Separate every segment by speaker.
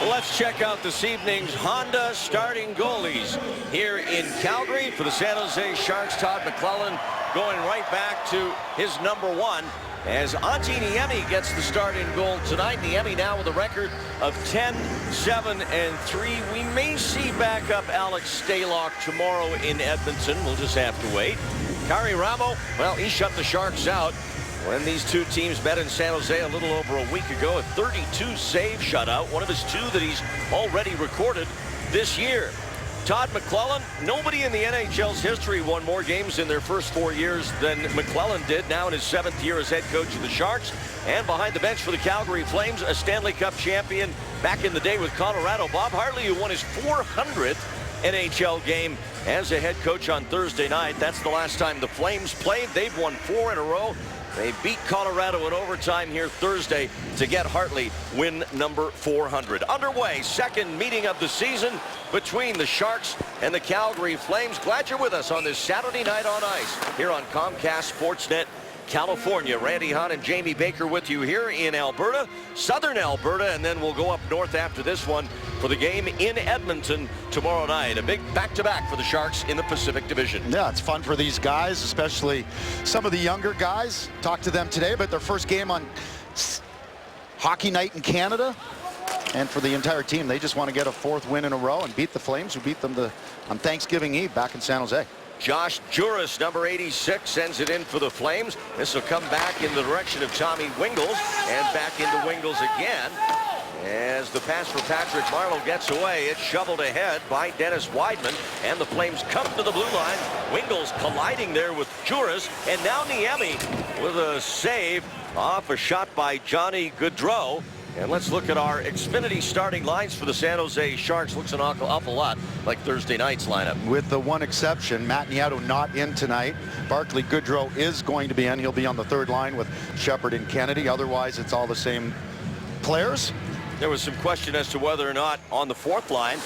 Speaker 1: Let's check out this evening's Honda starting goalies here in Calgary for the San Jose Sharks. Todd McLellan going right back to his number one as Antti Niemi gets the start in goal tonight. Niemi now with a record of 10-7-3. We may see backup Alex Stalock tomorrow in Edmonton. We'll just have to wait. Kari Ramo, well, he shut the Sharks out when these two teams met in San Jose a little over a week ago. A 32 save shutout, one of his two that he's already recorded this year. Todd McLellan, nobody in the NHL's history won more games in their first 4 years than McLellan did, now in his 7th year as head coach of the Sharks. And behind the bench for the Calgary Flames, a Stanley Cup champion back in the day with Colorado, Bob Hartley, who won his 400th NHL game as a head coach on Thursday night. That's the last time the Flames played. They've won 4 in a row. They beat Colorado in overtime here Thursday to get Hartley win number 400. Underway, second meeting of the season between the Sharks and the Calgary Flames. Glad you're with us on this Saturday night on ice here on Comcast Sportsnet California. Randy Hahn and Jamie Baker with you here in Alberta, southern Alberta, and then we'll go up north after this one for the game in Edmonton tomorrow night. A big back-to-back for the Sharks in the Pacific Division.
Speaker 2: Yeah, it's fun for these guys, especially some of the younger guys. Talked to them today about their first game on hockey night in Canada. And for the entire team, they just want to get a 4th win in a row and beat the Flames, who beat them on Thanksgiving Eve back in San Jose.
Speaker 1: Josh Juris, number 86, sends it in for the Flames. This will come back in the direction of Tommy Wingels, and back into Wingels again. As the pass for Patrick Marleau gets away, it's shoveled ahead by Dennis Wideman, and the Flames come to the blue line. Wingels colliding there with Juris, and now Niemi with a save off a shot by Johnny Gaudreau. And let's look at our Xfinity starting lines for the San Jose Sharks. Looks an awful lot like Thursday night's lineup.
Speaker 2: With the one exception, Matt Nieto not in tonight. Barclay Goodrow is going to be in. He'll be on the 3rd line with Shepard and Kennedy. Otherwise, it's all the same players.
Speaker 1: There was some question as to whether or not on the 4th line,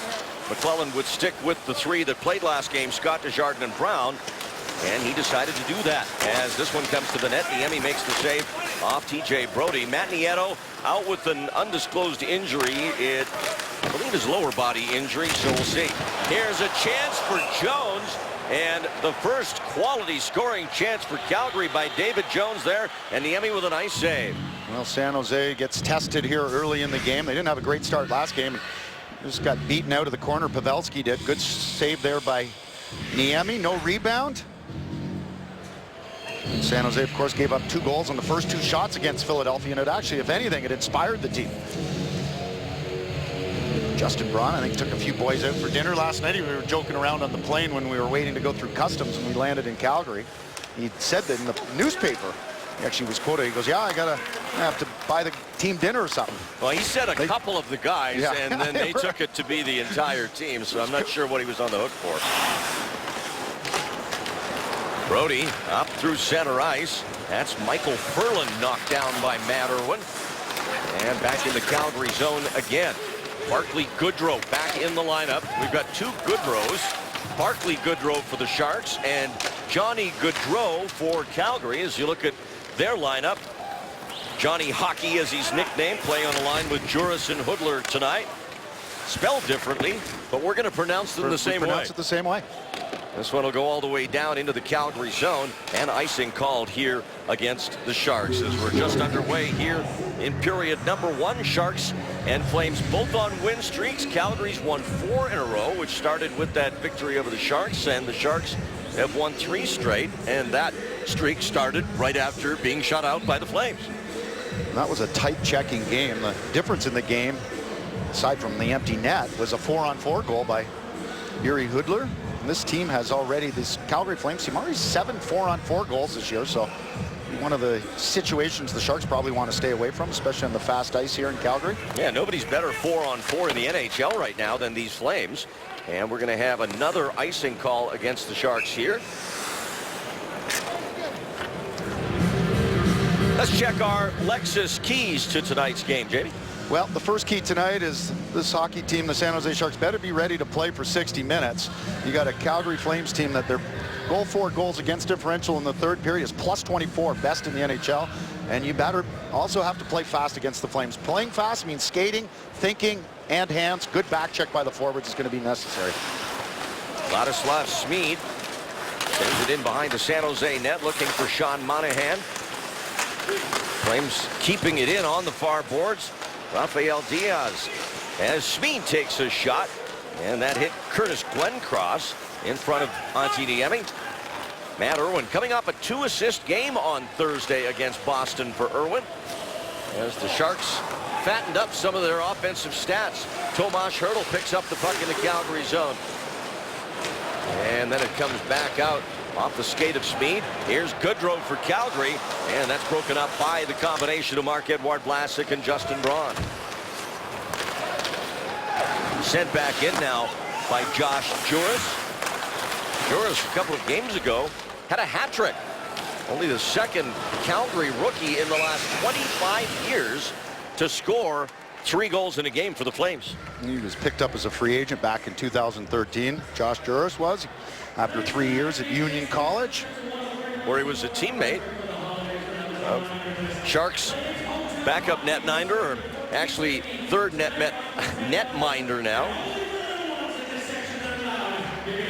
Speaker 1: McLellan would stick with the 3 that played last game, Scott Desjardins and Brown. And he decided to do that as this one comes to the net. Niemi makes the save off TJ Brodie. Matt Nieto out with an undisclosed injury. I believe his lower body injury, so we'll see. Here's a chance for Jones, and the first quality scoring chance for Calgary by David Jones there, and Niemi with a nice save.
Speaker 2: Well, San Jose gets tested here early in the game. They didn't have a great start last game. Just got beaten out of the corner. Pavelski did. Good save there by Niemi. No rebound. San Jose, of course, gave up 2 goals on the first 2 shots against Philadelphia, and it actually, if anything, it inspired the team. Justin Braun, I think, took a few boys out for dinner last night. We were joking around on the plane when we were waiting to go through customs and we landed in Calgary. He said that in the newspaper. He actually was quoted. He goes, yeah, I have to buy the team dinner or something.
Speaker 1: Well, he said a couple of the guys, yeah, and then they took it to be the entire team, so I'm not sure what he was on the hook for. Brodie up through center ice. That's Michael Ferland knocked down by Matt Irwin. And back in the Calgary zone again. Barclay Goodrow back in the lineup. We've got 2 Goodrows. Barclay Goodrow for the Sharks and Johnny Gaudreau for Calgary. As you look at their lineup, Johnny Hockey, as he's nicknamed, playing on the line with Juris and Hudler tonight. Spelled differently, but we're going to pronounce them the same way.
Speaker 2: Pronounce it the same way.
Speaker 1: This one will go all the way down into the Calgary zone, and icing called here against the Sharks as we're just underway here in period number 1. Sharks and Flames both on win streaks. Calgary's won 4 in a row, which started with that victory over the Sharks, and the Sharks have won 3 straight, and that streak started right after being shut out by the Flames.
Speaker 2: That was a tight checking game. The difference in the game, aside from the empty net, was a 4-on-4 goal by Yuri Hudler. And this team has already, this Calgary Flames team, already 7 4-on-4 goals this year. So one of the situations the Sharks probably want to stay away from, especially on the fast ice here in Calgary.
Speaker 1: Yeah, nobody's better 4-on-4 in the NHL right now than these Flames. And we're going to have another icing call against the Sharks here. Let's check our Lexus keys to tonight's game, Jamie.
Speaker 2: Well, the first key tonight is this hockey team, the San Jose Sharks, better be ready to play for 60 minutes. You got a Calgary Flames team that their goal for goals against differential in the 3rd period is +24, best in the NHL. And you better also have to play fast against the Flames. Playing fast means skating, thinking, and hands. Good back check by the forwards is going to be necessary.
Speaker 1: Vladislav Smid sends it in behind the San Jose net, looking for Sean Monahan. Flames keeping it in on the far boards. Rafael Diaz as Smid takes a shot, and that hit Curtis Glencross in front of Antti Niemi. Matt Irwin coming off a 2-assist game on Thursday against Boston for Irwin, as the Sharks fattened up some of their offensive stats. Tomas Hertl picks up the puck in the Calgary zone, and then it comes back out off the skate of Smid. Here's Goodrow for Calgary, and that's broken up by the combination of Marc-Edouard Vlasic and Justin Braun. Sent back in now by Josh Juris. Juris, a couple of games ago, had a hat trick. Only the second Calgary rookie in the last 25 years to score 3 goals in a game for the Flames.
Speaker 2: He was picked up as a free agent back in 2013. Josh Juris was, after 3 years at Union College,
Speaker 1: where he was a teammate of Sharks backup netminder, or actually third netminder now.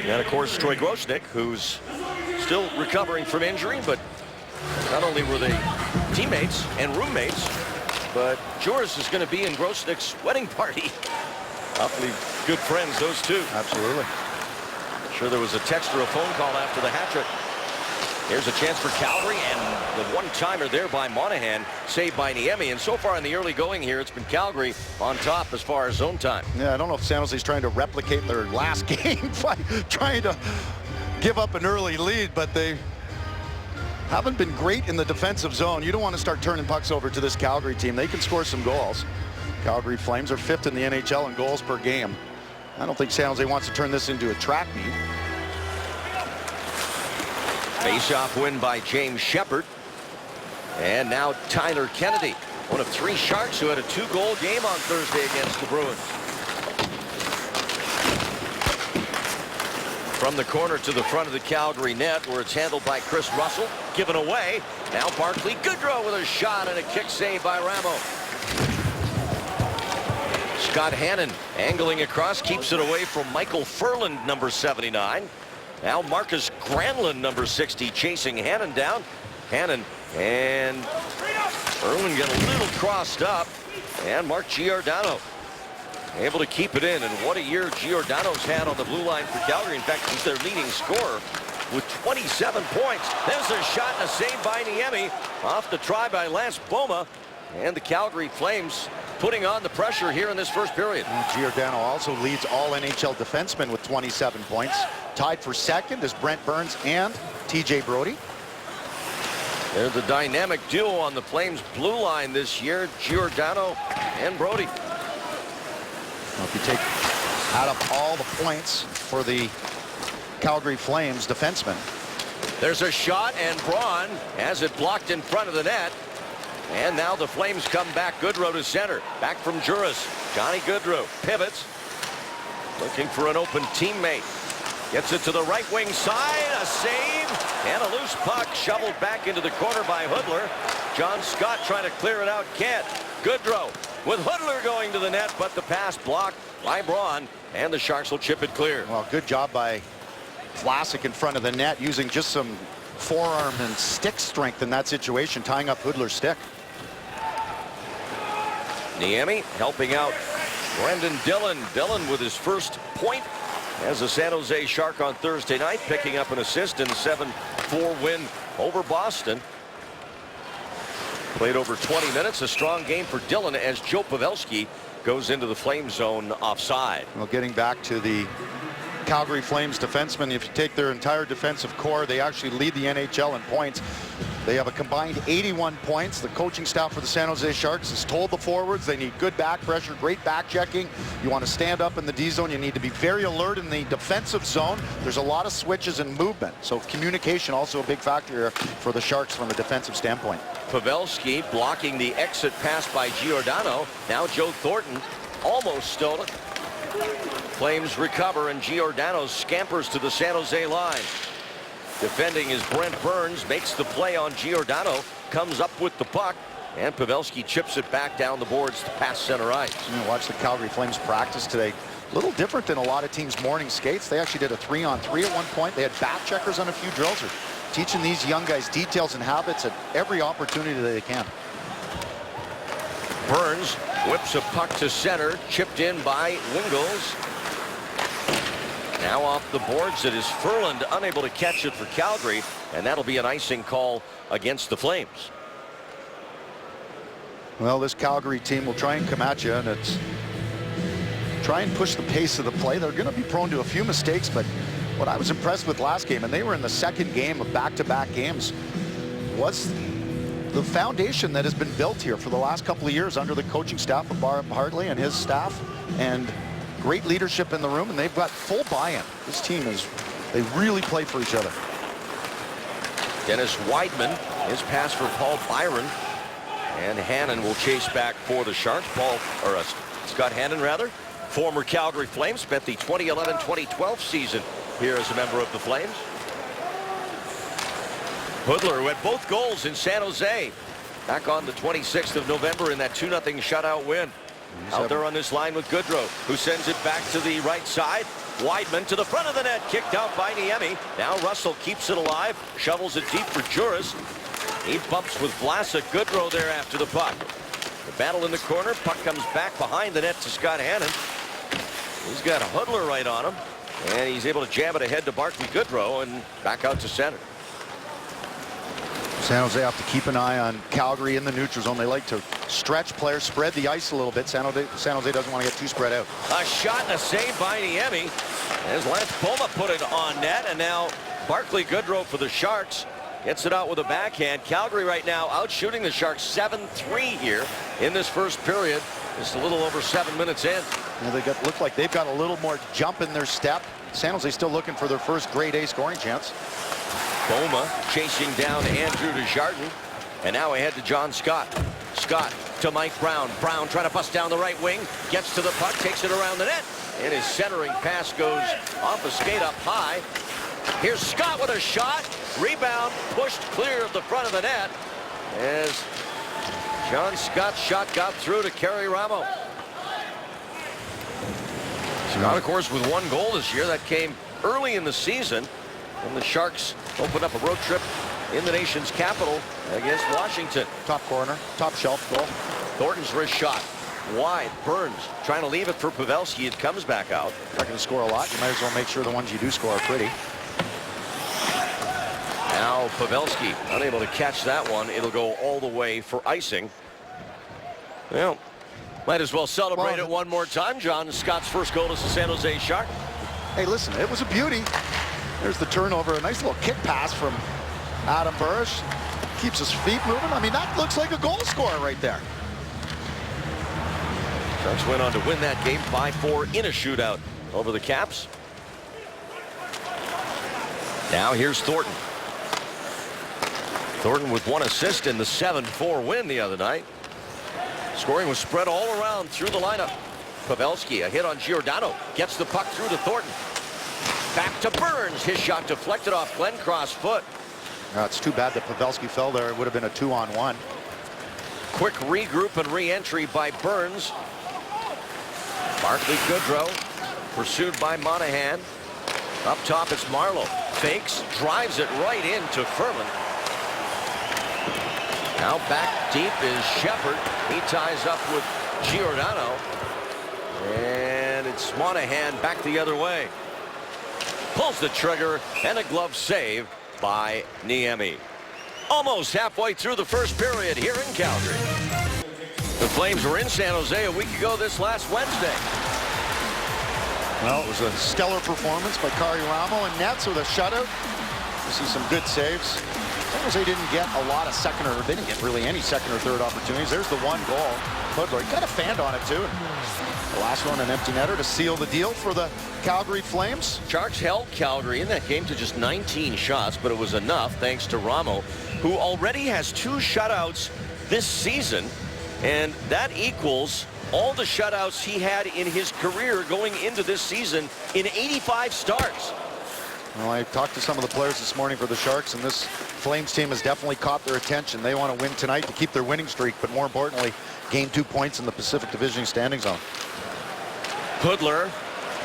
Speaker 1: And of course Troy Grosenick, who's still recovering from injury, but not only were they teammates and roommates, but Juris is going to be in Grosenick's wedding party. Awfully good friends, those two.
Speaker 2: Absolutely.
Speaker 1: Sure there was a text or a phone call after the hat trick. Here's a chance for Calgary, and the one-timer there by Monahan, saved by Niemi. And so far in the early going here, it's been Calgary on top as far as zone time.
Speaker 2: Yeah, I don't know if San Jose's trying to replicate their last game by trying to give up an early lead, but they haven't been great in the defensive zone. You don't want to start turning pucks over to this Calgary team. They can score some goals. Calgary Flames are 5th in the NHL in goals per game. I don't think San Jose wants to turn this into a track meet.
Speaker 1: Face-off win by James Shepard. And now Tyler Kennedy, one of 3 Sharks who had a 2-goal game on Thursday against the Bruins. From the corner to the front of the Calgary net, where it's handled by Chris Russell, given away. Now Barclay Goodrow with a shot and a kick save by Ramo. Scott Hannon angling across, keeps it away from Michael Ferland, number 79. Now Marcus Granlund, number 60, chasing Hannon down. Hannon and Irwin got a little crossed up, and Mark Giordano able to keep it in. And what a year Giordano's had on the blue line for Calgary. In fact, he's their leading scorer with 27 points. There's a shot and a save by Niemi off the try by Lance Boma, and the Calgary Flames putting on the pressure here in this first period.
Speaker 2: Giordano also leads all NHL defensemen with 27 points. Tied for second is Brent Burns and TJ Brodie.
Speaker 1: There's a dynamic duo on the Flames blue line this year, Giordano and Brodie.
Speaker 2: Well, if you take out of all the points for the Calgary Flames defensemen.
Speaker 1: There's a shot, and Braun has it blocked in front of the net. And now the Flames come back. Goodrow to center. Back from Juris. Johnny Goodrow pivots. Looking for an open teammate. Gets it to the right wing side. A save. And a loose puck shoveled back into the corner by Hudler. John Scott trying to clear it out. Can't. Goodrow with Hudler going to the net, but the pass blocked by Braun. And the Sharks will chip it clear.
Speaker 2: Well, good job by Vlasic in front of the net, using just some forearm and stick strength in that situation, tying up Hudler's stick.
Speaker 1: Niemi helping out Brendan Dillon. Dillon with his first point as a San Jose Shark on Thursday night, picking up an assist in the 7-4 win over Boston. Played over 20 minutes. A strong game for Dillon as Joe Pavelski goes into the Flame zone offside.
Speaker 2: Well, getting back to the Calgary Flames defensemen, if you take their entire defensive core, they actually lead the NHL in points. They have a combined 81 points. The coaching staff for the San Jose Sharks has told the forwards they need good back pressure, great back checking. You want to stand up in the D zone. You need to be very alert in the defensive zone. There's a lot of switches and movement. So communication also a big factor here for the Sharks from a defensive standpoint.
Speaker 1: Pavelski blocking the exit pass by Giordano. Now Joe Thornton almost stole it. Flames recover, and Giordano scampers to the San Jose line. Defending is Brent Burns, makes the play on Giordano. comes up with the puck, and Pavelski chips it back down the boards past center ice.
Speaker 2: Watch the Calgary Flames practice today. A little different than a lot of teams' morning skates. They actually did a 3-on-3 at one point. They had back checkers on a few drills. They're teaching these young guys details and habits at every opportunity that they can.
Speaker 1: Burns whips a puck to center, chipped in by Wingels. Now off the boards, it is Ferland unable to catch it for Calgary, and that'll be an icing call against the Flames.
Speaker 2: Well, this Calgary team will try and come at you, and it's try and push the pace of the play. They're going to be prone to a few mistakes, but what I was impressed with last game, and they were in the second game of back-to-back games, was the foundation that has been built here for the last couple of years under the coaching staff of Barb Hartley and his staff, and great leadership in the room, and they've got full buy-in. This team they really play for each other.
Speaker 1: Dennis Weidman, his pass for Paul Byron, and Hannon will chase back for the Sharks. Scott Hannon, rather, former Calgary Flames, spent the 2011-2012 season here as a member of the Flames. Hoodler, who had both goals in San Jose back on the 26th of November in that 2-0 shutout win. Out there on this line with Goodrow, who sends it back to the right side. Weidman to the front of the net, kicked out by Niemi. Now Russell keeps it alive, shovels it deep for Juris. He bumps with Vlasic. Goodrow there after the puck. The battle in the corner. Puck comes back behind the net to Scott Hannon. He's got a Hoodler right on him, and he's able to jam it ahead to Barclay Goodrow and back out to center.
Speaker 2: San Jose have to keep an eye on Calgary in the neutral zone. They like to stretch players, spread the ice a little bit. San Jose doesn't want to get too spread out.
Speaker 1: A shot and a save by Niemi. As Lance Poma put it on net, and now Barclay Goodrow for the Sharks gets it out with a backhand. Calgary right now out shooting the Sharks 7-3 here in this first period. Just a little over 7 minutes in.
Speaker 2: Look like they've got a little more jump in their step. San Jose still looking for their first grade A scoring chance.
Speaker 1: Boma chasing down Andrew Desjardins, and now ahead to John Scott. Scott to Mike Brown. Brown trying to bust down the right wing, gets to the puck, takes it around the net, and his centering pass goes off a skate up high. Here's Scott with a shot. Rebound pushed clear of the front of the net as John Scott's shot got through to Kerry Ramo. Scott, of course, with one goal this year. That came early in the season when the Sharks opened up a road trip in the nation's capital against Washington.
Speaker 2: Top corner, top shelf goal.
Speaker 1: Thornton's wrist shot. Wide. Burns trying to leave it for Pavelski. It comes back out.
Speaker 2: Not going to score a lot. You might as well make sure the ones you do score are pretty.
Speaker 1: Now Pavelski unable to catch that one. It'll go all the way for icing. Well, might as well celebrate it one more time. John Scott's first goal as the San Jose Shark.
Speaker 2: Hey, listen, it was a beauty. There's the turnover. A nice little kick pass from Adam Burish. Keeps his feet moving. I mean, that looks like a goal scorer right there.
Speaker 1: Sharks went on to win that game 5-4 in a shootout over the Caps. Now here's Thornton. Thornton with one assist in the 7-4 win the other night. Scoring was spread all around through the lineup. Pavelski, a hit on Giordano, gets the puck through to Thornton. Back to Burns. His shot deflected off Glencross' foot.
Speaker 2: It's too bad that Pavelski fell there. It would have been a 2-on-1.
Speaker 1: Quick regroup and re-entry by Burns. Barclay Goodrow pursued by Monahan. Up top it's Marleau. Fakes, drives it right into Ferland. Now back deep is Shepard. He ties up with Giordano. And it's Monahan back the other way. Pulls the trigger, and a glove save by Niemi. Almost halfway through the first period here in Calgary. The Flames were in San Jose a week ago this last Wednesday.
Speaker 2: Well, it was a stellar performance by Kari Ramo and nets with a shutout. You see some good saves. San Jose didn't get a lot of second or they didn't get really any second or third opportunities. There's the one goal. Hoodler kind of fanned on it too. The last one, an empty netter to seal the deal for the Calgary Flames.
Speaker 1: Sharks held Calgary in that game to just 19 shots, but it was enough thanks to Ramo, who already has 2 shutouts this season, and that equals all the shutouts he had in his career going into this season in 85 starts.
Speaker 2: Well, I talked to some of the players this morning for the Sharks, and this Flames team has definitely caught their attention. They want to win tonight to keep their winning streak, but more importantly, gain 2 points in the Pacific Division standing zone.
Speaker 1: Hudler.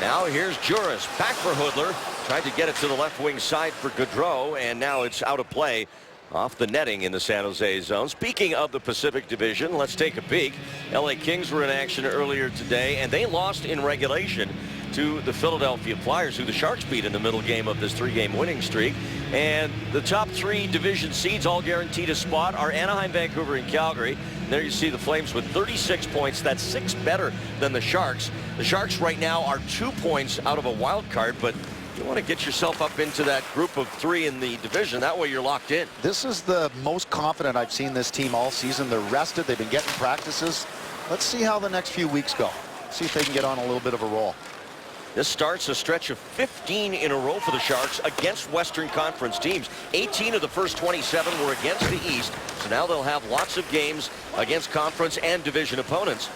Speaker 1: Now here's Juris. Back for Hudler. Tried to get it to the left wing side for Gaudreau, and now it's out of play off the netting in the San Jose zone. Speaking of the Pacific Division, let's take a peek. LA Kings were in action earlier today, and they lost in regulation to the Philadelphia Flyers, who the Sharks beat in the middle game of this 3-game winning streak. And the top 3 division seeds, all guaranteed a spot, are Anaheim, Vancouver, and Calgary. And there you see the Flames with 36 points. That's 6 better than the Sharks. The Sharks right now are 2 points out of a wild card, but you want to get yourself up into that group of 3 in the division. That way you're locked in.
Speaker 2: This is the most confident I've seen this team all season. They're rested. They've been getting practices. Let's see how the next few weeks go. See if they can get on a little bit of a roll.
Speaker 1: This starts a stretch of 15 in a row for the Sharks against Western Conference teams. 18 of the first 27 were against the East, so now they'll have lots of games against conference and division opponents,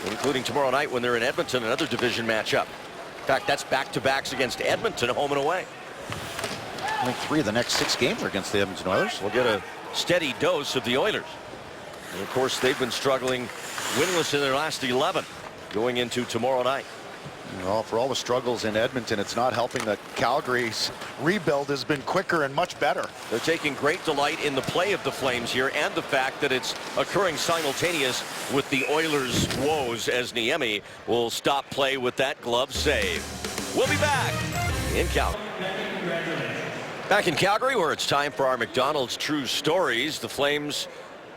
Speaker 1: including tomorrow night when they're in Edmonton, another division matchup. In fact, that's back-to-backs against Edmonton, home and away.
Speaker 2: I think 3 of the next 6 games are against the Edmonton Oilers.
Speaker 1: We'll get a steady dose of the Oilers. And of course, they've been struggling winless in their last 11 going into tomorrow night.
Speaker 2: Well, for all the struggles in Edmonton, it's not helping that Calgary's rebuild has been quicker and much better.
Speaker 1: They're taking great delight in the play of the Flames here and the fact that it's occurring simultaneous with the Oilers' woes as Niemi will stop play with that glove save. We'll be back in Calgary. Back in Calgary, where it's time for our McDonald's True Stories. The Flames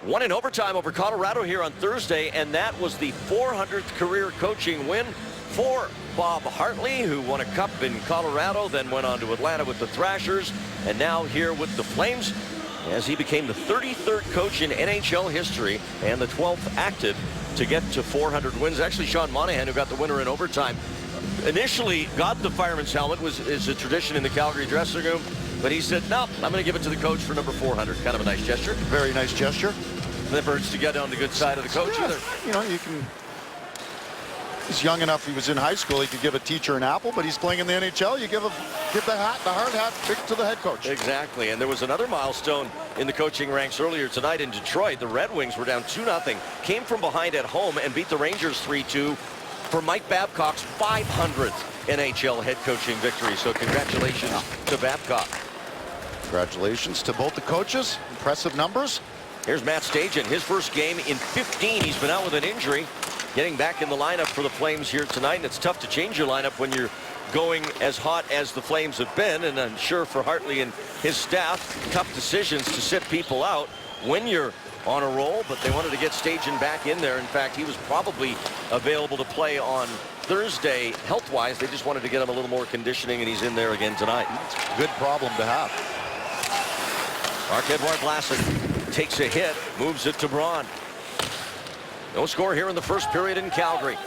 Speaker 1: won in overtime over Colorado here on Thursday, and that was the 400th career coaching win for Bob Hartley, who won a cup in Colorado, then went on to Atlanta with the Thrashers, and now here with the Flames as he became the 33rd coach in NHL history and the 12th active to get to 400 wins. Actually, Sean Monahan, who got the winner in overtime, initially got the fireman's helmet, is a tradition in the Calgary dressing room, but he said, no, I'm going to give it to the coach for number 400. Kind of a nice gesture.
Speaker 2: Very nice gesture.
Speaker 1: Never hurts to get on the good side of the coach either.
Speaker 2: You know, you can... He's young enough. He was in high school. He could give a teacher an apple, but he's playing in the NHL. You give the hard hat to the head coach.
Speaker 1: Exactly. And there was another milestone in the coaching ranks earlier tonight in Detroit. The Red Wings were down 2-0, came from behind at home and beat the Rangers 3-2 for Mike Babcock's 500th NHL head coaching victory. So congratulations to Babcock.
Speaker 2: Congratulations to both the coaches. Impressive numbers.
Speaker 1: Here's Matt Stajan. His first game in 15. He's been out with an injury. Getting back in the lineup for the Flames here tonight, and it's tough to change your lineup when you're going as hot as the Flames have been, and I'm sure for Hartley and his staff, tough decisions to sit people out when you're on a roll, but they wanted to get Stajan back in there. In fact, he was probably available to play on Thursday health-wise. They just wanted to get him a little more conditioning, and he's in there again tonight.
Speaker 2: It's a good problem to have.
Speaker 1: Marc-Edouard Vlasic takes a hit, moves it to Braun. No score here in the first period in Calgary.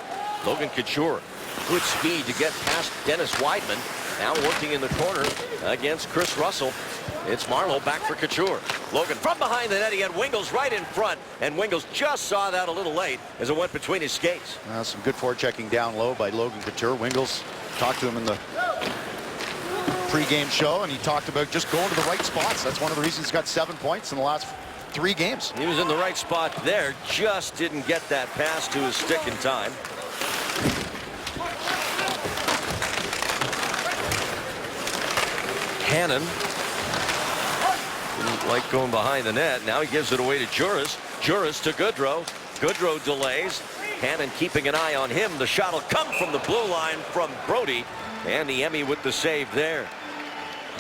Speaker 1: Logan Couture, good speed to get past Dennis Weidman. Now working in the corner against Chris Russell. It's Marleau back for Couture. Logan from behind the net. He had Wingels right in front, and Wingels just saw that a little late as it went between his skates.
Speaker 2: Some good forechecking down low by Logan Couture. Wingels talked to him in the pregame show, and he talked about just going to the right spots. That's one of the reasons he's got 7 points in the last 3 games.
Speaker 1: He was in the right spot there, just didn't get that pass to his stick in time. Hannon didn't like going behind the net. Now he gives it away to Juris. Juris to Gaudreau. Gaudreau delays. Hannon keeping an eye on him. The shot will come from the blue line from Brody, and the Emmy with the save there.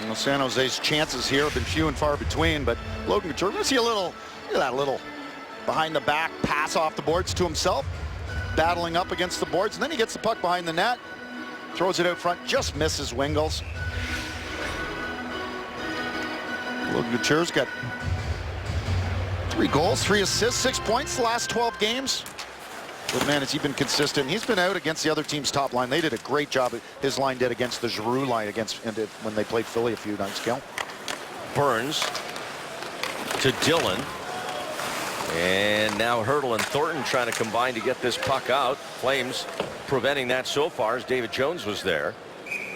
Speaker 2: You know, San Jose's chances here have been few and far between, but Logan Couture, let's see a little, look at that little behind the back pass off the boards to himself, battling up against the boards, and then he gets the puck behind the net, throws it out front, just misses Wingels. Logan Couture's got 3 goals, 3 assists, 6 points the last 12 games. But man, has he been consistent. He's been out against the other team's top line. They did a great job. His line did against the Giroux line when they played Philly a few nights ago.
Speaker 1: Burns to Dillon. And now Hurdle and Thornton trying to combine to get this puck out. Flames preventing that so far as David Jones was there.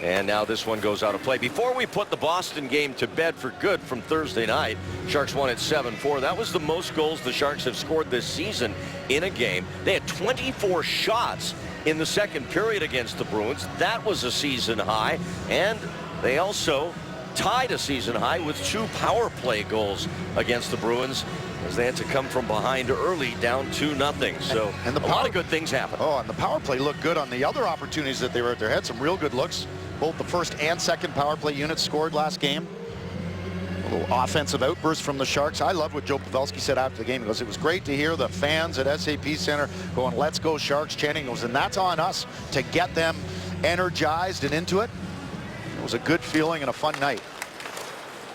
Speaker 1: And now this one goes out of play. Before we put the Boston game to bed for good from Thursday night, Sharks won at 7-4. That was the most goals the Sharks have scored this season in a game. They had 24 shots in the second period against the Bruins. That was a season high. And they also tied a season high with 2 power play goals against the Bruins, as they had to come from behind early, down 2-0. So
Speaker 2: and a
Speaker 1: lot of good things happen.
Speaker 2: Oh, and the power play looked good on the other opportunities that they were at. They had some real good looks. Both the first and second power play units scored last game. A little offensive outburst from the Sharks. I love what Joe Pavelski said after the game. He goes, it was great to hear the fans at SAP Center going, "Let's go Sharks," chanting. He goes, and that's on us to get them energized and into it. It was a good feeling and a fun night.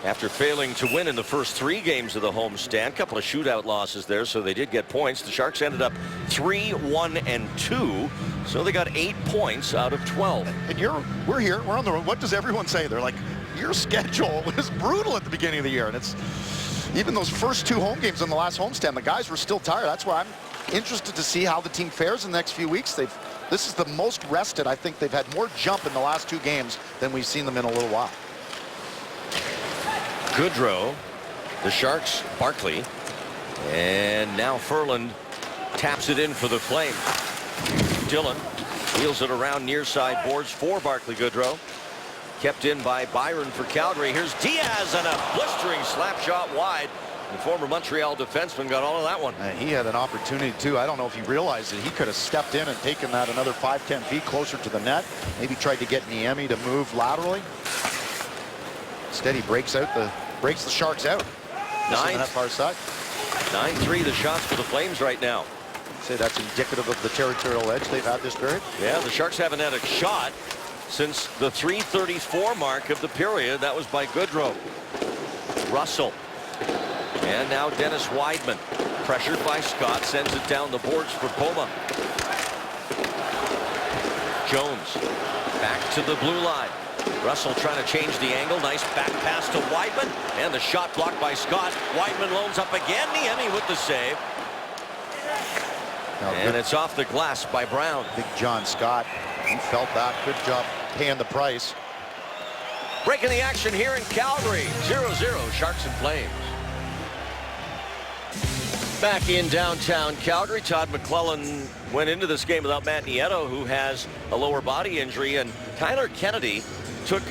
Speaker 1: After failing to win in the first 3 games of the homestand, a couple of shootout losses there, so they did get points. The Sharks ended up 3-1-2, so they got 8 points out of 12.
Speaker 2: And we're here, we're on the road. What does everyone say? They're like, your schedule was brutal at the beginning of the year, and it's even those first 2 home games in the last homestand, the guys were still tired. That's why I'm interested to see how the team fares in the next few weeks. This is the most rested. I think they've had more jump in the last 2 games than we've seen them in a little while.
Speaker 1: Goodrow, the Sharks, Barkley, and now Ferland taps it in for the Flames. Dillon wheels it around near side boards for Barkley. Goodrow kept in by Byron for Calgary. Here's Diaz, and a blistering slap shot wide. The former Montreal defenseman got all of that one.
Speaker 2: He had an opportunity too. I don't know if he realized it. He could have stepped in and taken that another 5-10 feet closer to the net. Maybe tried to get Niemi to move laterally. Instead, he breaks the Sharks out.
Speaker 1: 9
Speaker 2: on that far side.
Speaker 1: 9-3 the shots for the Flames right now.
Speaker 2: Say that's indicative of the territorial edge they've had this period.
Speaker 1: Yeah, the Sharks haven't had a shot since the 3:34 mark of the period. That was by Goodrow. Russell. And now Dennis Wideman, pressured by Scott, sends it down the boards for Poma. Jones back to the blue line. Russell trying to change the angle. Nice back pass to Wideman, and the shot blocked by Scott. Wideman loans up again. Niemi with the save. And it's off the glass by Brown.
Speaker 2: Big John Scott, he felt that. Good job paying the price.
Speaker 1: Breaking the action here in Calgary. 0-0 Sharks and Flames. Back in downtown Calgary, Todd McClellan went into this game without Matt Nieto, who has a lower body injury, and Tyler Kennedy took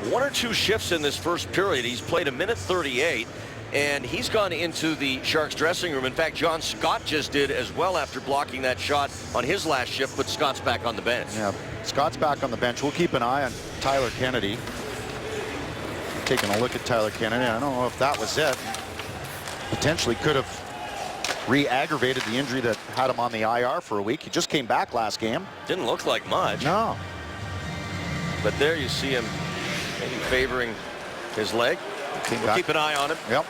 Speaker 1: 1 or 2 shifts in this first period. He's played 1:38, and he's gone into the Sharks dressing room. In fact, John Scott just did as well after blocking that shot on his last shift, but Scott's back on the bench.
Speaker 2: Yeah, Scott's back on the bench. We'll keep an eye on Tyler Kennedy. Taking a look at Tyler Kennedy. I don't know if that was it. Potentially could have re-aggravated the injury that had him on the IR for a week. He just came back last game.
Speaker 1: Didn't look like much.
Speaker 2: No.
Speaker 1: But there you see him maybe favoring his leg. We'll keep an eye on him.
Speaker 2: Yep.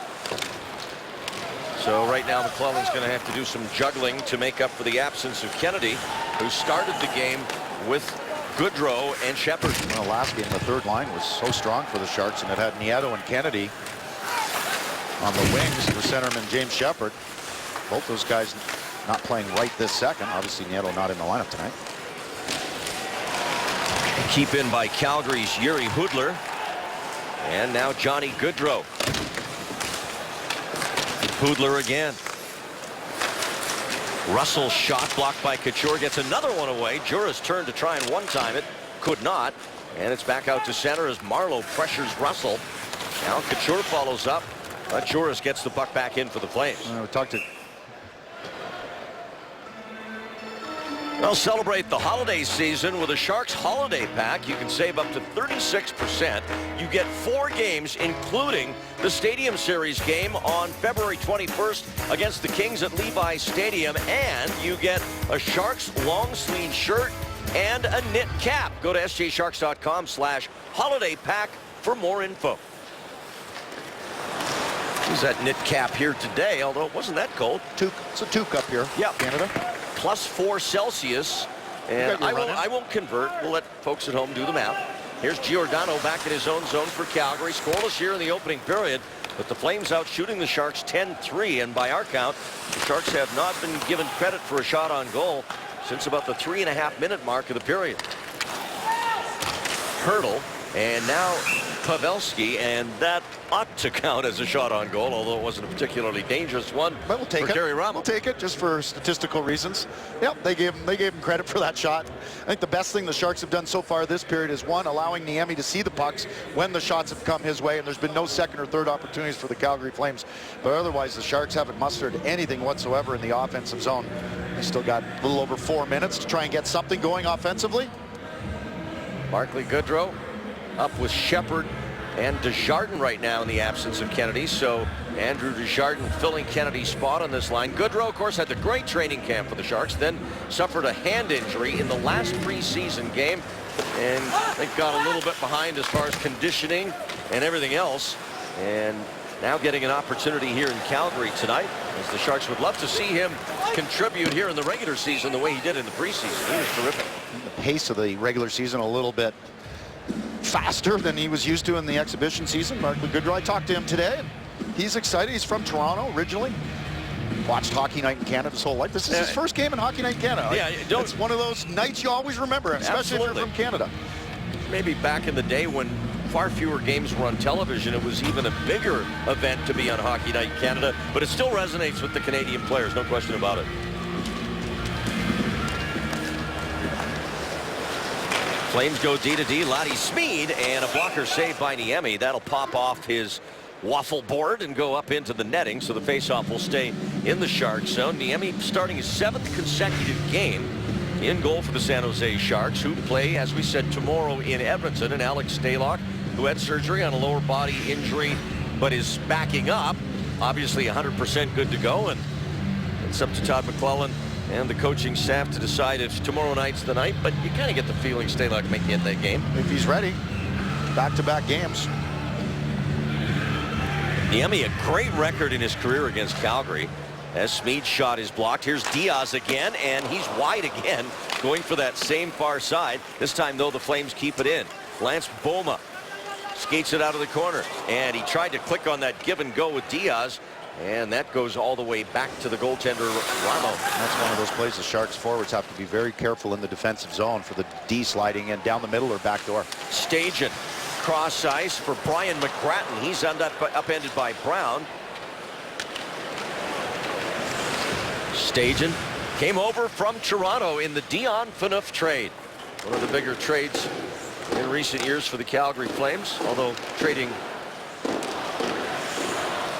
Speaker 1: So right now McClellan's going to have to do some juggling to make up for the absence of Kennedy, who started the game with Goodrow and Shepherd.
Speaker 2: Well, last game the third line was so strong for the Sharks, and it had Nieto and Kennedy on the wings for centerman James Shepherd. Both those guys not playing right this second. Obviously Nieto not in the lineup tonight.
Speaker 1: Keep in by Calgary's Yuri Hudler. And now Johnny Goodrow. Hudler again. Russell shot blocked by Couture, gets another one away. Juras turned to try and one-time it, could not, and it's back out to center as Marleau pressures Russell. Now Couture follows up, but Juras gets the puck back in for the Flames.
Speaker 2: We talked to.
Speaker 1: Well, celebrate the holiday season with a Sharks holiday pack. You can save up to 36%. You get 4 games, including the Stadium Series game on February 21st against the Kings at Levi Stadium. And you get a Sharks long sleeve shirt and a knit cap. Go to sjsharks.com/holiday pack for more info. Use that knit cap here today, although it wasn't that cold.
Speaker 2: It's a toque up here.
Speaker 1: Yeah.
Speaker 2: Canada.
Speaker 1: +4 Celsius, and I won't convert. We'll let folks at home do the math. Here's Giordano back in his own zone for Calgary. Scoreless here in the opening period, but the Flames out shooting the Sharks 10-3, and by our count, the Sharks have not been given credit for a shot on goal since about the 3.5-minute mark of the period. Hurdle, and now Pavelski, and that ought to count as a shot on goal, although it wasn't a particularly dangerous one.
Speaker 2: But we'll take
Speaker 1: for
Speaker 2: it.
Speaker 1: Carey Ramo.
Speaker 2: We'll take it just for statistical reasons. Yep, they gave him credit for that shot. I think the best thing the Sharks have done so far this period is, one, allowing Niemi to see the pucks when the shots have come his way, and there's been no second or third opportunities for the Calgary Flames. But otherwise, the Sharks haven't mustered anything whatsoever in the offensive zone. They still got a little over 4 minutes to try and get something going offensively.
Speaker 1: Barclay Goodrow up with Shepard and Desjardins right now in the absence of Kennedy. So Andrew Desjardins filling Kennedy's spot on this line. Goodrow, of course, had the great training camp for the Sharks, then suffered a hand injury in the last preseason game, and they got a little bit behind as far as conditioning and everything else. And now getting an opportunity here in Calgary tonight, as the Sharks would love to see him contribute here in the regular season the way he did in the preseason. He was terrific.
Speaker 2: The pace of the regular season a little bit faster than he was used to in the exhibition season. Barclay Goodrow, I talked to him today, and he's excited. He's from Toronto originally. Watched Hockey Night in Canada his whole life. This is his first game in Hockey Night in Canada.
Speaker 1: Yeah,
Speaker 2: it's one of those nights you always remember, especially if you're from Canada.
Speaker 1: Maybe back in the day when far fewer games were on television, it was even a bigger event to be on Hockey Night in Canada, but it still resonates with the Canadian players, no question about it. Flames go D to D. Laddie Smeed, and a blocker saved by Niemi. That'll pop off his waffle board and go up into the netting, so the faceoff will stay in the Sharks zone. Niemi starting his 7th consecutive game in goal for the San Jose Sharks, who play, as we said, tomorrow in Edmonton. And Alex Stalock, who had surgery on a lower body injury but is backing up, obviously 100% good to go. And it's up to Todd McClellan and the coaching staff to decide if tomorrow night's the night, but you kind of get the feeling Stalock may get that game.
Speaker 2: If he's ready, back-to-back games.
Speaker 1: Niemi, a great record in his career against Calgary. As Smeed's shot is blocked, here's Diaz again, and he's wide again, going for that same far side. This time, though, the Flames keep it in. Lance Boma skates it out of the corner, and he tried to click on that give and go with Diaz, and that goes all the way back to the goaltender, Ramo.
Speaker 2: That's one of those plays the Sharks forwards have to be very careful in the defensive zone for the D sliding in down the middle or back door.
Speaker 1: Stajan, cross ice for Brian McGrattan. He's upended by Brown. Stajan came over from Toronto in the Dion Phaneuf trade. One of the bigger trades in recent years for the Calgary Flames, although trading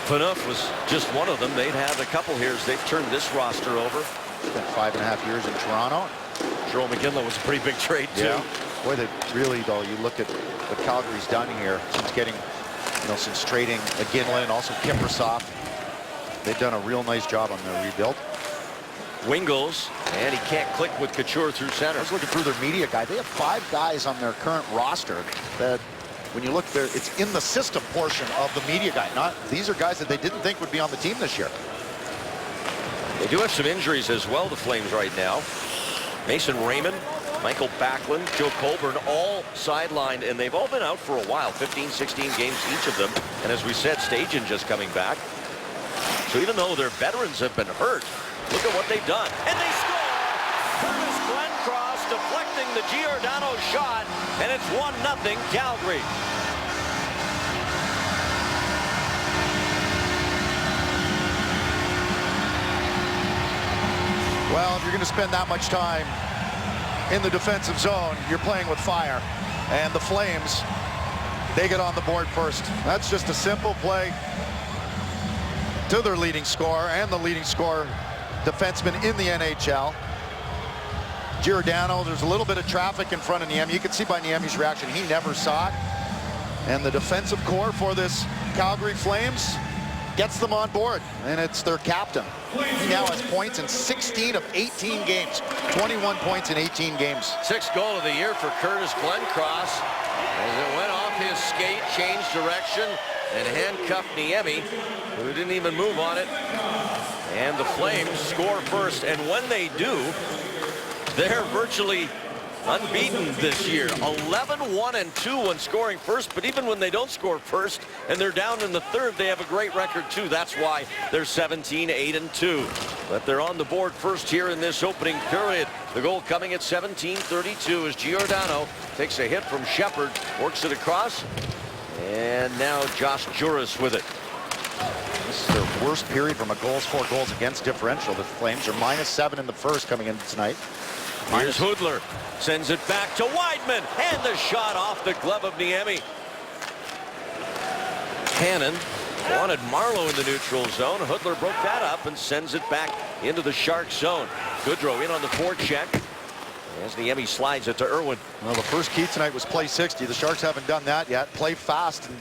Speaker 1: Phaneuf was just one of them. They'd have a couple here as they've turned this roster over.
Speaker 2: Spent 5.5 years in Toronto.
Speaker 1: Jerome McGinley was a pretty big trade, too.
Speaker 2: Yeah. Boy, they really, though, you look at what Calgary's done here since getting, since trading McGinley and also Kiprusoff. They've done a real nice job on their rebuild.
Speaker 1: Wingles, and he can't click with Couture through center.
Speaker 2: I was looking through their media guide. They have 5 guys on their current roster that, when you look there, it's in the system portion of the media guide. These are guys that they didn't think would be on the team this year.
Speaker 1: They do have some injuries as well, the Flames, right now. Mason Raymond, Michael Backlund, Joe Colburn, all sidelined, and they've all been out for a while, 15, 16 games each of them. And as we said, Stajan just coming back. So even though their veterans have been hurt, look at what they've done. And they score! Curtis Glencross deflecting the Giordano shot, and it's 1-0 Calgary.
Speaker 2: Well, if you're going to spend that much time in the defensive zone, you're playing with fire. And the Flames, they get on the board first. That's just a simple play to their leading scorer and the leading scorer defenseman in the NHL. Giordano, there's a little bit of traffic in front of Niemi. You can see by Niemi's reaction, he never saw it. And the defensive core for this Calgary Flames gets them on board, and it's their captain. He now has points in 16 of 18 games. 21 points in 18 games.
Speaker 1: 6th goal of the year for Curtis Glencross as it went off his skate, changed direction, and handcuffed Niemi, who didn't even move on it. And the Flames score first, and when they do, they're virtually unbeaten this year. 11-1-2 when scoring first, but even when they don't score first and they're down in the third, they have a great record too. That's why they're 17-8-2. But they're on the board first here in this opening period. The goal coming at 17:32 as Giordano takes a hit from Shepard, works it across, and now Josh Juris with it.
Speaker 2: This is their worst period from a for goals against differential. The Flames are -7 in the first coming in tonight.
Speaker 1: Here's Hudler, sends it back to Weidman, and the shot off the glove of Niemi. Hannon wanted Marleau in the neutral zone. Hudler broke that up and sends it back into the Shark zone. Goodrow in on the forecheck as Niemi slides it to Irwin.
Speaker 2: Well, the first key tonight was play 60. The Sharks haven't done that yet. Play fast, and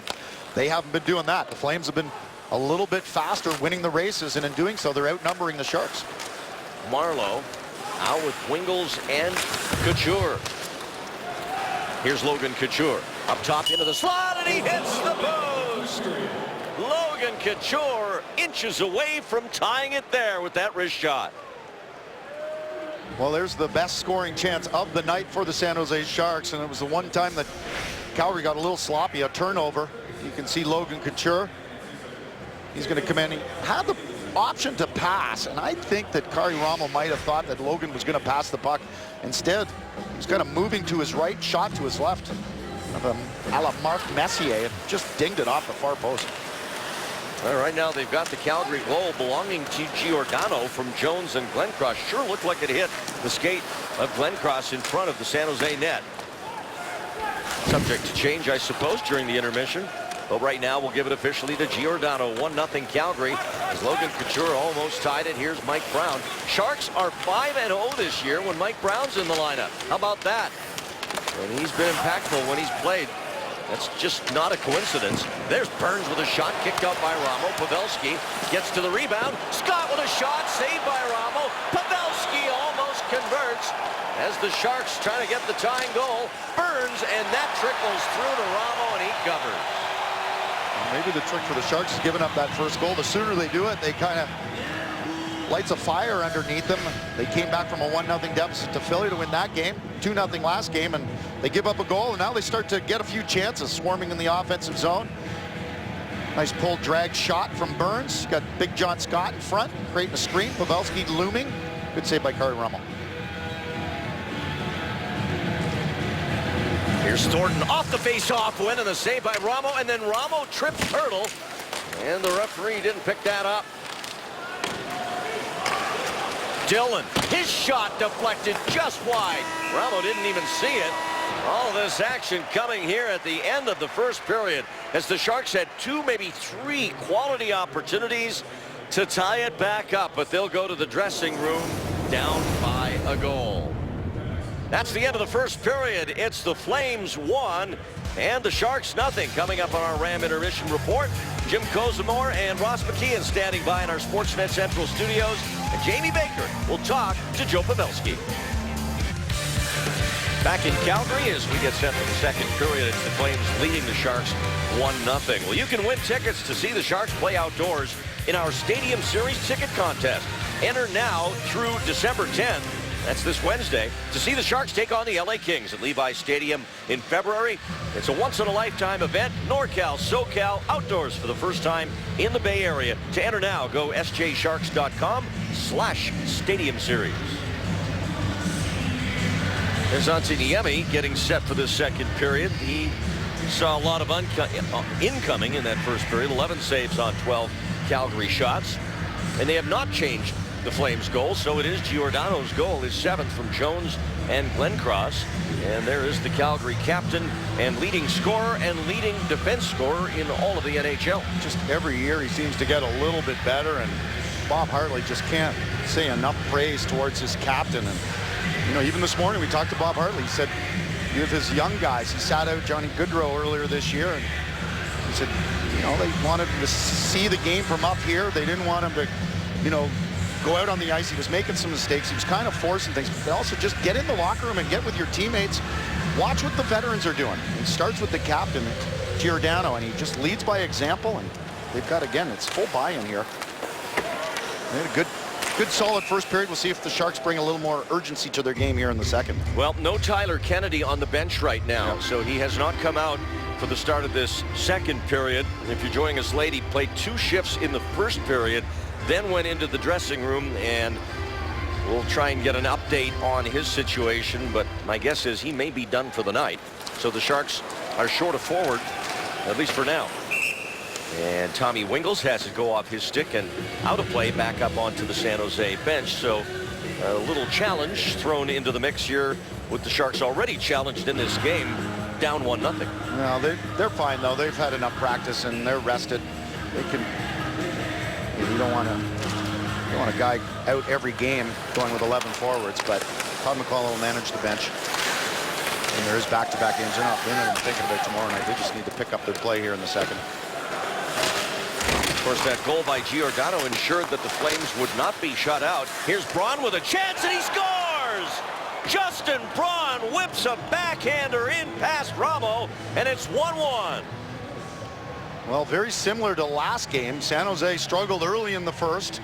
Speaker 2: they haven't been doing that. The Flames have been a little bit faster winning the races, and in doing so, they're outnumbering the Sharks.
Speaker 1: Marleau out with Wingles and Couture. Here's Logan Couture up top into the slot, and he hits the post. Logan Couture inches away from tying it there with that wrist shot.
Speaker 2: Well, there's the best scoring chance of the night for the San Jose Sharks, and it was the one time that Calgary got a little sloppy, a turnover. You can see Logan Couture. He's going to come in. He had the option to pass, and I think that Kari Ramo might have thought that Logan was going to pass the puck. Instead, he's kind of moving to his right, shot to his left, a la Marc Messier, and just dinged it off the far post.
Speaker 1: All right, now they've got the Calgary goal belonging to Giordano from Jones and Glencross. Sure looked like it hit the skate of Glencross in front of the San Jose net. Subject to change, I suppose, during the intermission. But right now, we'll give it officially to Giordano. 1-0 Calgary as Logan Couture almost tied it. Here's Mike Brown. Sharks are 5-0 this year when Mike Brown's in the lineup. How about that? And he's been impactful when he's played. That's just not a coincidence. There's Burns with a shot kicked out by Ramo. Pavelski gets to the rebound. Scott with a shot saved by Ramo. Pavelski almost converts as the Sharks trying to get the tying goal. Burns, and that trickles through to Ramo, and he covers.
Speaker 2: Maybe the trick for the Sharks is giving up that first goal. The sooner they do it, they kind of lights a fire underneath them. They came back from a 1-0 deficit to Philly to win that game. 2-0 last game, and they give up a goal, and now they start to get a few chances swarming in the offensive zone. Nice pull drag shot from Burns. Got Big John Scott in front, creating a screen. Pavelski looming. Good save by Kari Ramo.
Speaker 1: Here's Thornton off the face-off win, and the save by Ramo, and then Ramo tripped Hurdle, and the referee didn't pick that up. Dillon, his shot deflected just wide. Ramo didn't even see it. All this action coming here at the end of the first period as the Sharks had 2, maybe 3 quality opportunities to tie it back up, but they'll go to the dressing room down by a goal. That's the end of the first period. It's the Flames 1 and the Sharks nothing. Coming up on our Ram Intermission Report, Jim Kozimor and Ross McKeon standing by in our Sportsnet Central studios. And Jamie Baker will talk to Joe Pavelski. Back in Calgary as we get set for the second period. It's the Flames leading the Sharks 1-0. Well, you can win tickets to see the Sharks play outdoors in our Stadium Series ticket contest. Enter now through December 10th. That's this Wednesday, to see the Sharks take on the LA Kings at Levi Stadium in February. It's a once-in-a-lifetime event. NorCal, SoCal, outdoors for the first time in the Bay Area. To enter now, go sjsharks.com/Stadium Series. There's Antti Niemi getting set for this second period. He saw a lot of incoming in that first period. 11 saves on 12 Calgary shots. And they have not changed the Flames' goal, so it is Giordano's goal, his 7th from Jones and Glencross. And there is the Calgary captain and leading scorer and leading defense scorer in all of the NHL.
Speaker 2: Just every year he seems to get a little bit better, and Bob Hartley just can't say enough praise towards his captain. And you know, even this morning we talked to Bob Hartley. He said, with his young guys, he sat out Johnny Goodrow earlier this year, and he said, you know, they wanted him to see the game from up here. They didn't want him to, you know, go out on the ice. He was making some mistakes. He was kind of forcing things, but also just get in the locker room and get with your teammates. Watch what the veterans are doing. It starts with the captain, Giordano, and he just leads by example. And they've got, again, it's full buy-in here. They had a good good solid first period. We'll see if the Sharks bring a little more urgency to their game here in the second.
Speaker 1: Well, no Tyler Kennedy on the bench right now,
Speaker 2: Yep.
Speaker 1: so he has not come out for the start of this second period. If you're joining us late, he played 2 shifts in the first period, then went into the dressing room, and we'll try and get an update on his situation, but my guess is he may be done for the night. So the Sharks are short of forward, at least for now. And Tommy Wingels has it go off his stick and out of play back up onto the San Jose bench. So a little challenge thrown into the mix here with the Sharks already challenged in this game, down 1-0.
Speaker 2: No, they're fine though. They've had enough practice and they're rested. They can. You don't want a guy out every game going with 11 forwards, but Todd McCullough will manage the bench. And there is back-to-back games. They're not even thinking about tomorrow night. They just need to pick up their play here in the second.
Speaker 1: Of course, that goal by Giordano ensured that the Flames would not be shut out. Here's Braun with a chance, and he scores! Justin Braun whips a backhander in past Ramo, and it's 1-1.
Speaker 2: Well, very similar to last game. San Jose struggled early in the first.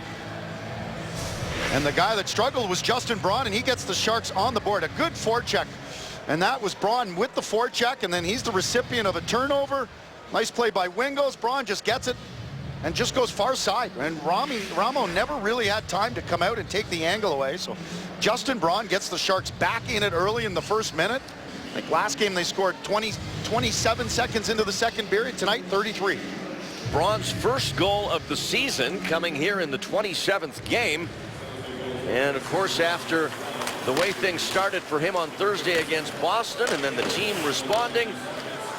Speaker 2: And the guy that struggled was Justin Braun, and he gets the Sharks on the board. A good forecheck. And that was Braun with the forecheck, and then he's the recipient of a turnover. Nice play by Wingels. Braun just gets it and just goes far side. And Ramo never really had time to come out and take the angle away. So Justin Braun gets the Sharks back in it early in the first minute. I think last game they scored 27 seconds into the second period. Tonight, 33.
Speaker 1: Braun's first goal of the season coming here in the 27th game. And of course, after the way things started for him on Thursday against Boston, and then the team responding,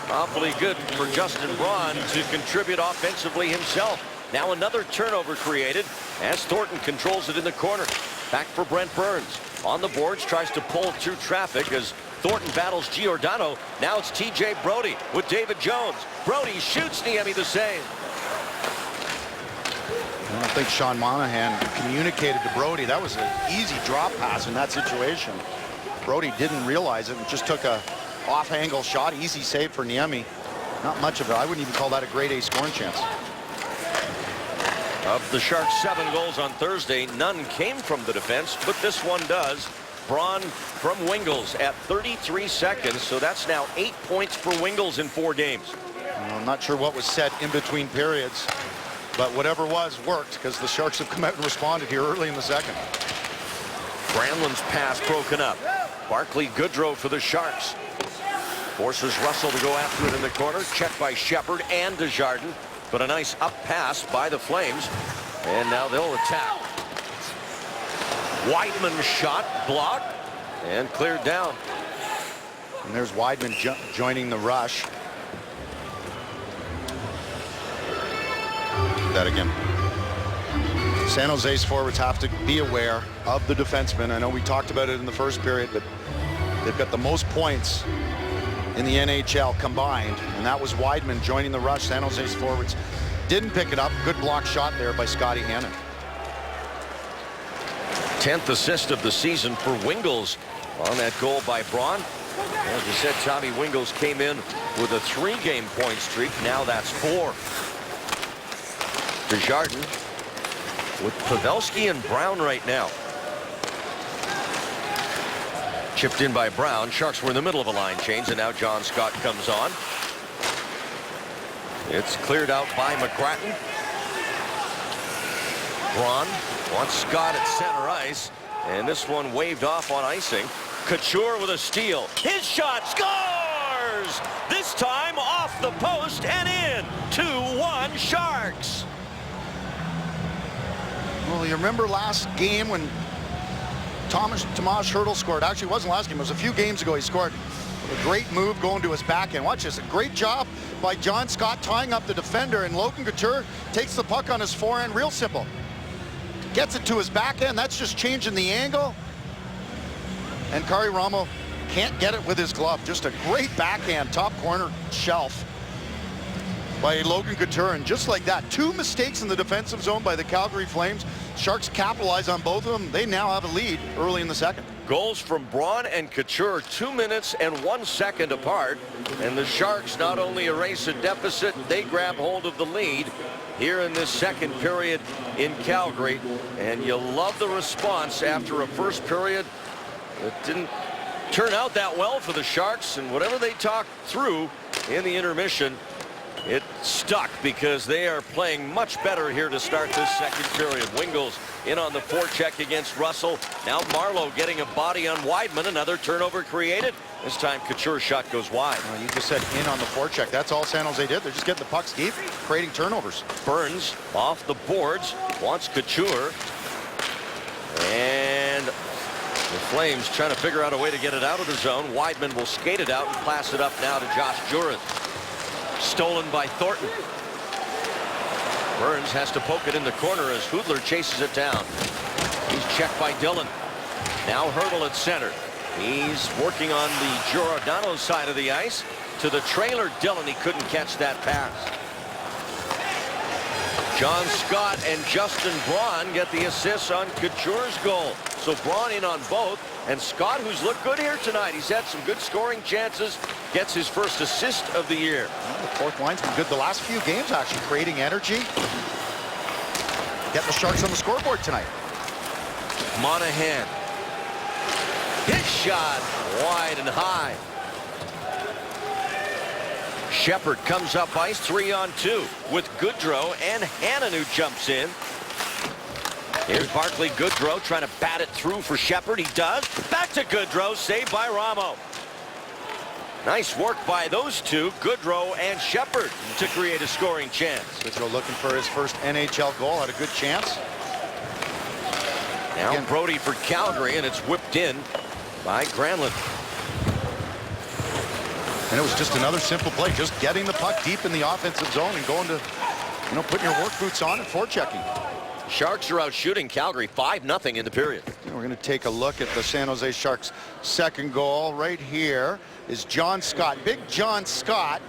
Speaker 1: awfully good for Justin Braun to contribute offensively himself. Now another turnover created as Thornton controls it in the corner. Back for Brent Burns. On the boards, tries to pull through traffic as Thornton battles Giordano. Now it's TJ Brodie with David Jones. Brodie shoots Niemi the same.
Speaker 2: I don't think Sean Monahan communicated to Brodie. That was an easy drop pass in that situation. Brodie didn't realize it and just took a off-angle shot. Easy save for Niemi. Not much of it. I wouldn't even call that a grade A scoring chance.
Speaker 1: Of the Sharks' 7 goals on Thursday, none came from the defense, but this one does. Braun from Wingels at 33 seconds, so that's now 8 points for Wingels in 4 games.
Speaker 2: I'm not sure what was said in between periods, but whatever was worked because the Sharks have come out and responded here early in the second.
Speaker 1: Granlund's pass broken up. Barclay Goodrow for the Sharks. Forces Russell to go after it in the corner. Checked by Shepard and Desjardins. But a nice up pass by the Flames. And now they'll attack. Weidman shot, blocked, and cleared down.
Speaker 2: And there's Weidman joining the rush. That again. San Jose's forwards have to be aware of the defensemen. I know we talked about it in the first period, but they've got the most points in the NHL combined, and that was Weidman joining the rush. San Jose's forwards didn't pick it up. Good block shot there by Scotty Hannon.
Speaker 1: 10th assist of the season for Wingels on that goal by Braun. As we said, Tommy Wingels came in with a 3-game point streak. Now that's 4. Desjardins with Pavelski and Brown right now. Chipped in by Brown. Sharks were in the middle of a line change, and now John Scott comes on. It's cleared out by McGrattan. Braun wants Scott at center ice, and this one waved off on icing. Couture with a steal. His shot scores! This time off the post and in. 2-1 Sharks.
Speaker 2: Well, you remember last game when Tomas Hertl scored? Actually, it wasn't last game. It was a few games ago he scored. A great move going to his backhand. Watch this. A great job by John Scott tying up the defender, and Logan Couture takes the puck on his forehand. Real simple. Gets it to his backhand. That's just changing the angle. And Kari Ramo can't get it with his glove. Just a great backhand, top corner shelf by Logan Couture, and just like that, 2 mistakes in the defensive zone by the Calgary Flames. Sharks capitalize on both of them. They now have a lead early in the second.
Speaker 1: Goals from Braun and Couture 2 minutes and 1 second apart, and the Sharks not only erase a deficit, they grab hold of the lead here in this second period in Calgary. And you love the response after a first period that didn't turn out that well for the Sharks. And whatever they talked through in the intermission, it stuck because they are playing much better here to start this second period. Wingels in on the forecheck against Russell. Now Marleau getting a body on Wideman. Another turnover created. This time Couture's shot goes wide.
Speaker 2: Well, you just said in on the forecheck. That's all San Jose did. They're just getting the pucks deep, creating turnovers.
Speaker 1: Burns off the boards, wants Couture. And the Flames trying to figure out a way to get it out of the zone. Wideman will skate it out and pass it up now to Josh Jurin. Stolen by Thornton. Burns has to poke it in the corner as Hudler chases it down. He's checked by Dillon. Now Hertl at center. He's working on the Giordano side of the ice. To the trailer, Dillon. He couldn't catch that pass. John Scott and Justin Braun get the assists on Couture's goal. So Braun in on both. And Scott, who's looked good here tonight. He's had some good scoring chances. Gets his first assist of the year.
Speaker 2: Well, the fourth line's been good the last few games, actually, creating energy. Getting the Sharks on the scoreboard tonight.
Speaker 1: Monahan. His shot wide and high. Shepard comes up ice 3-on-2 with Goodrow and Hannon, who jumps in. Here's Barclay Goodrow trying to bat it through for Shepard. He does. Back to Goodrow, saved by Ramo. Nice work by those two, Goodrow and Shepard, to create a scoring chance.
Speaker 2: Goodrow looking for his first NHL goal. Had a good chance.
Speaker 1: Now Brody for Calgary, and it's whipped in by Granlund.
Speaker 2: And it was just another simple play, just getting the puck deep in the offensive zone and going to, putting your work boots on and forechecking.
Speaker 1: Sharks are out shooting Calgary 5-0 in the period.
Speaker 2: We're going to take a look at the San Jose Sharks' second goal. Right here is John Scott, big John Scott.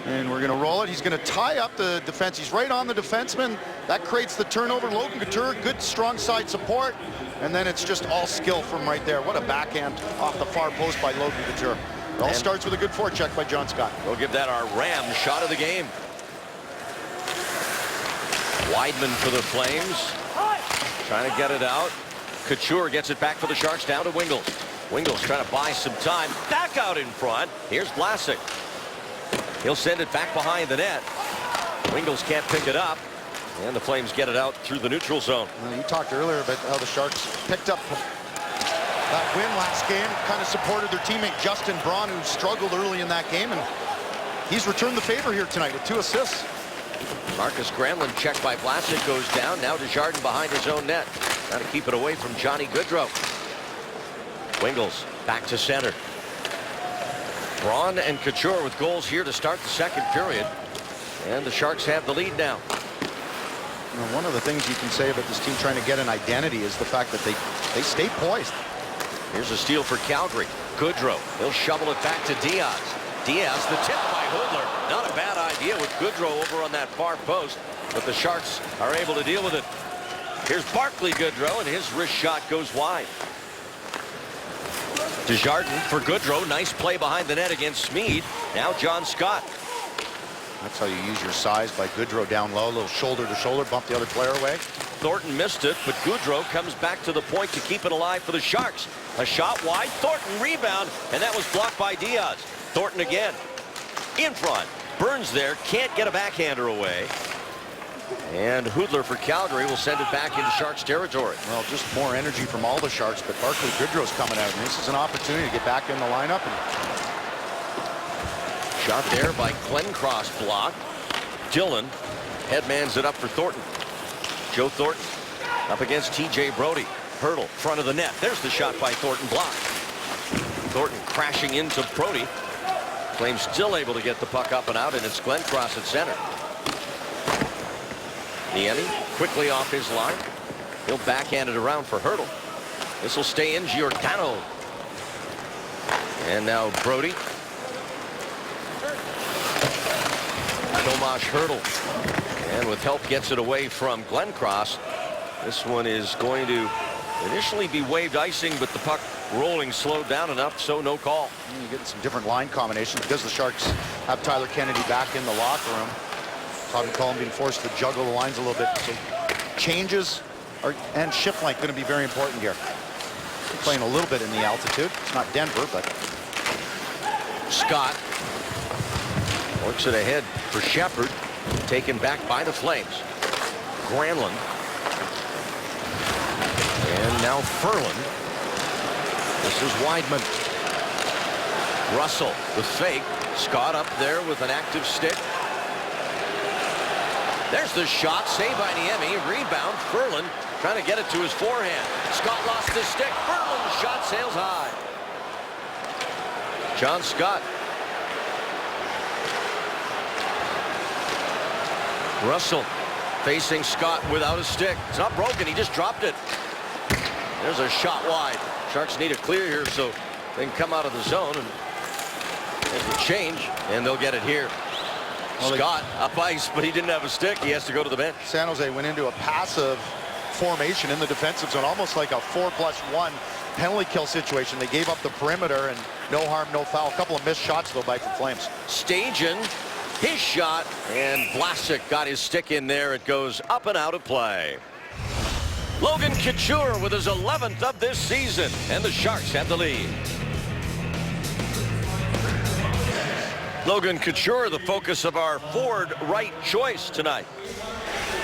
Speaker 2: And we're going to roll it. He's going to tie up the defense. He's right on the defenseman. That creates the turnover. Logan Couture, good strong side support. And then it's just all skill from right there. What a backhand off the far post by Logan Couture. It all starts with a good forecheck by John Scott.
Speaker 1: We'll give that our Ram shot of the game. Wideman for the Flames. Trying to get it out. Couture gets it back for the Sharks, down to Wingels. Wingels trying to buy some time. Back out in front. Here's Vlasic. He'll send it back behind the net. Wingels can't pick it up. And the Flames get it out through the neutral zone.
Speaker 2: Well, you talked earlier about how the Sharks picked up that win last game. Kind of supported their teammate Justin Braun, who struggled early in that game. And he's returned the favor here tonight with 2 assists.
Speaker 1: Marcus Granlund checked by Vlasic goes down. Now Desjardins behind his own net. Trying to keep it away from Johnny Goodrow. Wingels back to center. Braun and Couture with goals here to start the second period. And the Sharks have the lead now.
Speaker 2: One of the things you can say about this team trying to get an identity is the fact that they stay poised.
Speaker 1: Here's a steal for Calgary. Goodrow. He'll shovel it back to Diaz. Diaz, the tip by Hudler. Not a bad idea with Goodrow over on that far post, but the Sharks are able to deal with it. Here's Barclay Goodrow, and his wrist shot goes wide. Desjardins for Goodrow. Nice play behind the net against Smead. Now John Scott.
Speaker 2: That's how you use your size, by Goodrow down low, a little shoulder to shoulder, bump the other player away.
Speaker 1: Thornton missed it, but Goodrow comes back to the point to keep it alive for the Sharks. A shot wide, Thornton rebound, and that was blocked by Diaz. Thornton again. In front. Burns there, can't get a backhander away. And Hudler for Calgary will send it back into Sharks territory.
Speaker 2: Well, just more energy from all the Sharks, but Barclay Goodrow's coming out, and this is an opportunity to get back in the lineup.
Speaker 1: Shot there by Glencross, blocked. Dillon headmans it up for Thornton. Joe Thornton up against T.J. Brody. Hertl, front of the net. There's the shot by Thornton, blocked. Thornton crashing into Brody. Flames still able to get the puck up and out, and it's Glencross at center. Niemi quickly off his line. He'll backhand it around for Hertl. This will stay in. Giordano. And now Brody. Tomas Hertl. And with help gets it away from Glencross. This one is going to initially be waved icing, but the puck rolling slowed down enough, so no call.
Speaker 2: You're getting some different line combinations because the Sharks have Tyler Kennedy back in the locker room. Bobby Cullen being forced to juggle the lines a little bit. So changes and shift length going to be very important here. Playing a little bit in the altitude. It's not Denver, but
Speaker 1: Scott works it ahead for Shepard, taken back by the Flames. Granlund. And now Ferland. This is Weidman. Russell, the fake. Scott up there with an active stick. There's the shot, saved by Niemi. Rebound, Ferland trying to get it to his forehand. Scott lost his stick. Ferland's shot sails high. John Scott. Russell facing Scott without a stick. It's not broken, he just dropped it. There's a shot wide. Sharks need a clear here so they can come out of the zone, and there's the change, and they'll get it here. Well, Scott up ice, but he didn't have a stick. He has to go to the bench.
Speaker 2: San Jose went into a passive formation in the defensive zone, almost like a 4+1 penalty kill situation. They gave up the perimeter, and no harm, no foul. A couple of missed shots, though, by the Flames.
Speaker 1: Stajan, his shot, and Vlasic got his stick in there. It goes up and out of play. Logan Couture with his 11th of this season, and the Sharks have the lead. Logan Couture, the focus of our forward right choice tonight.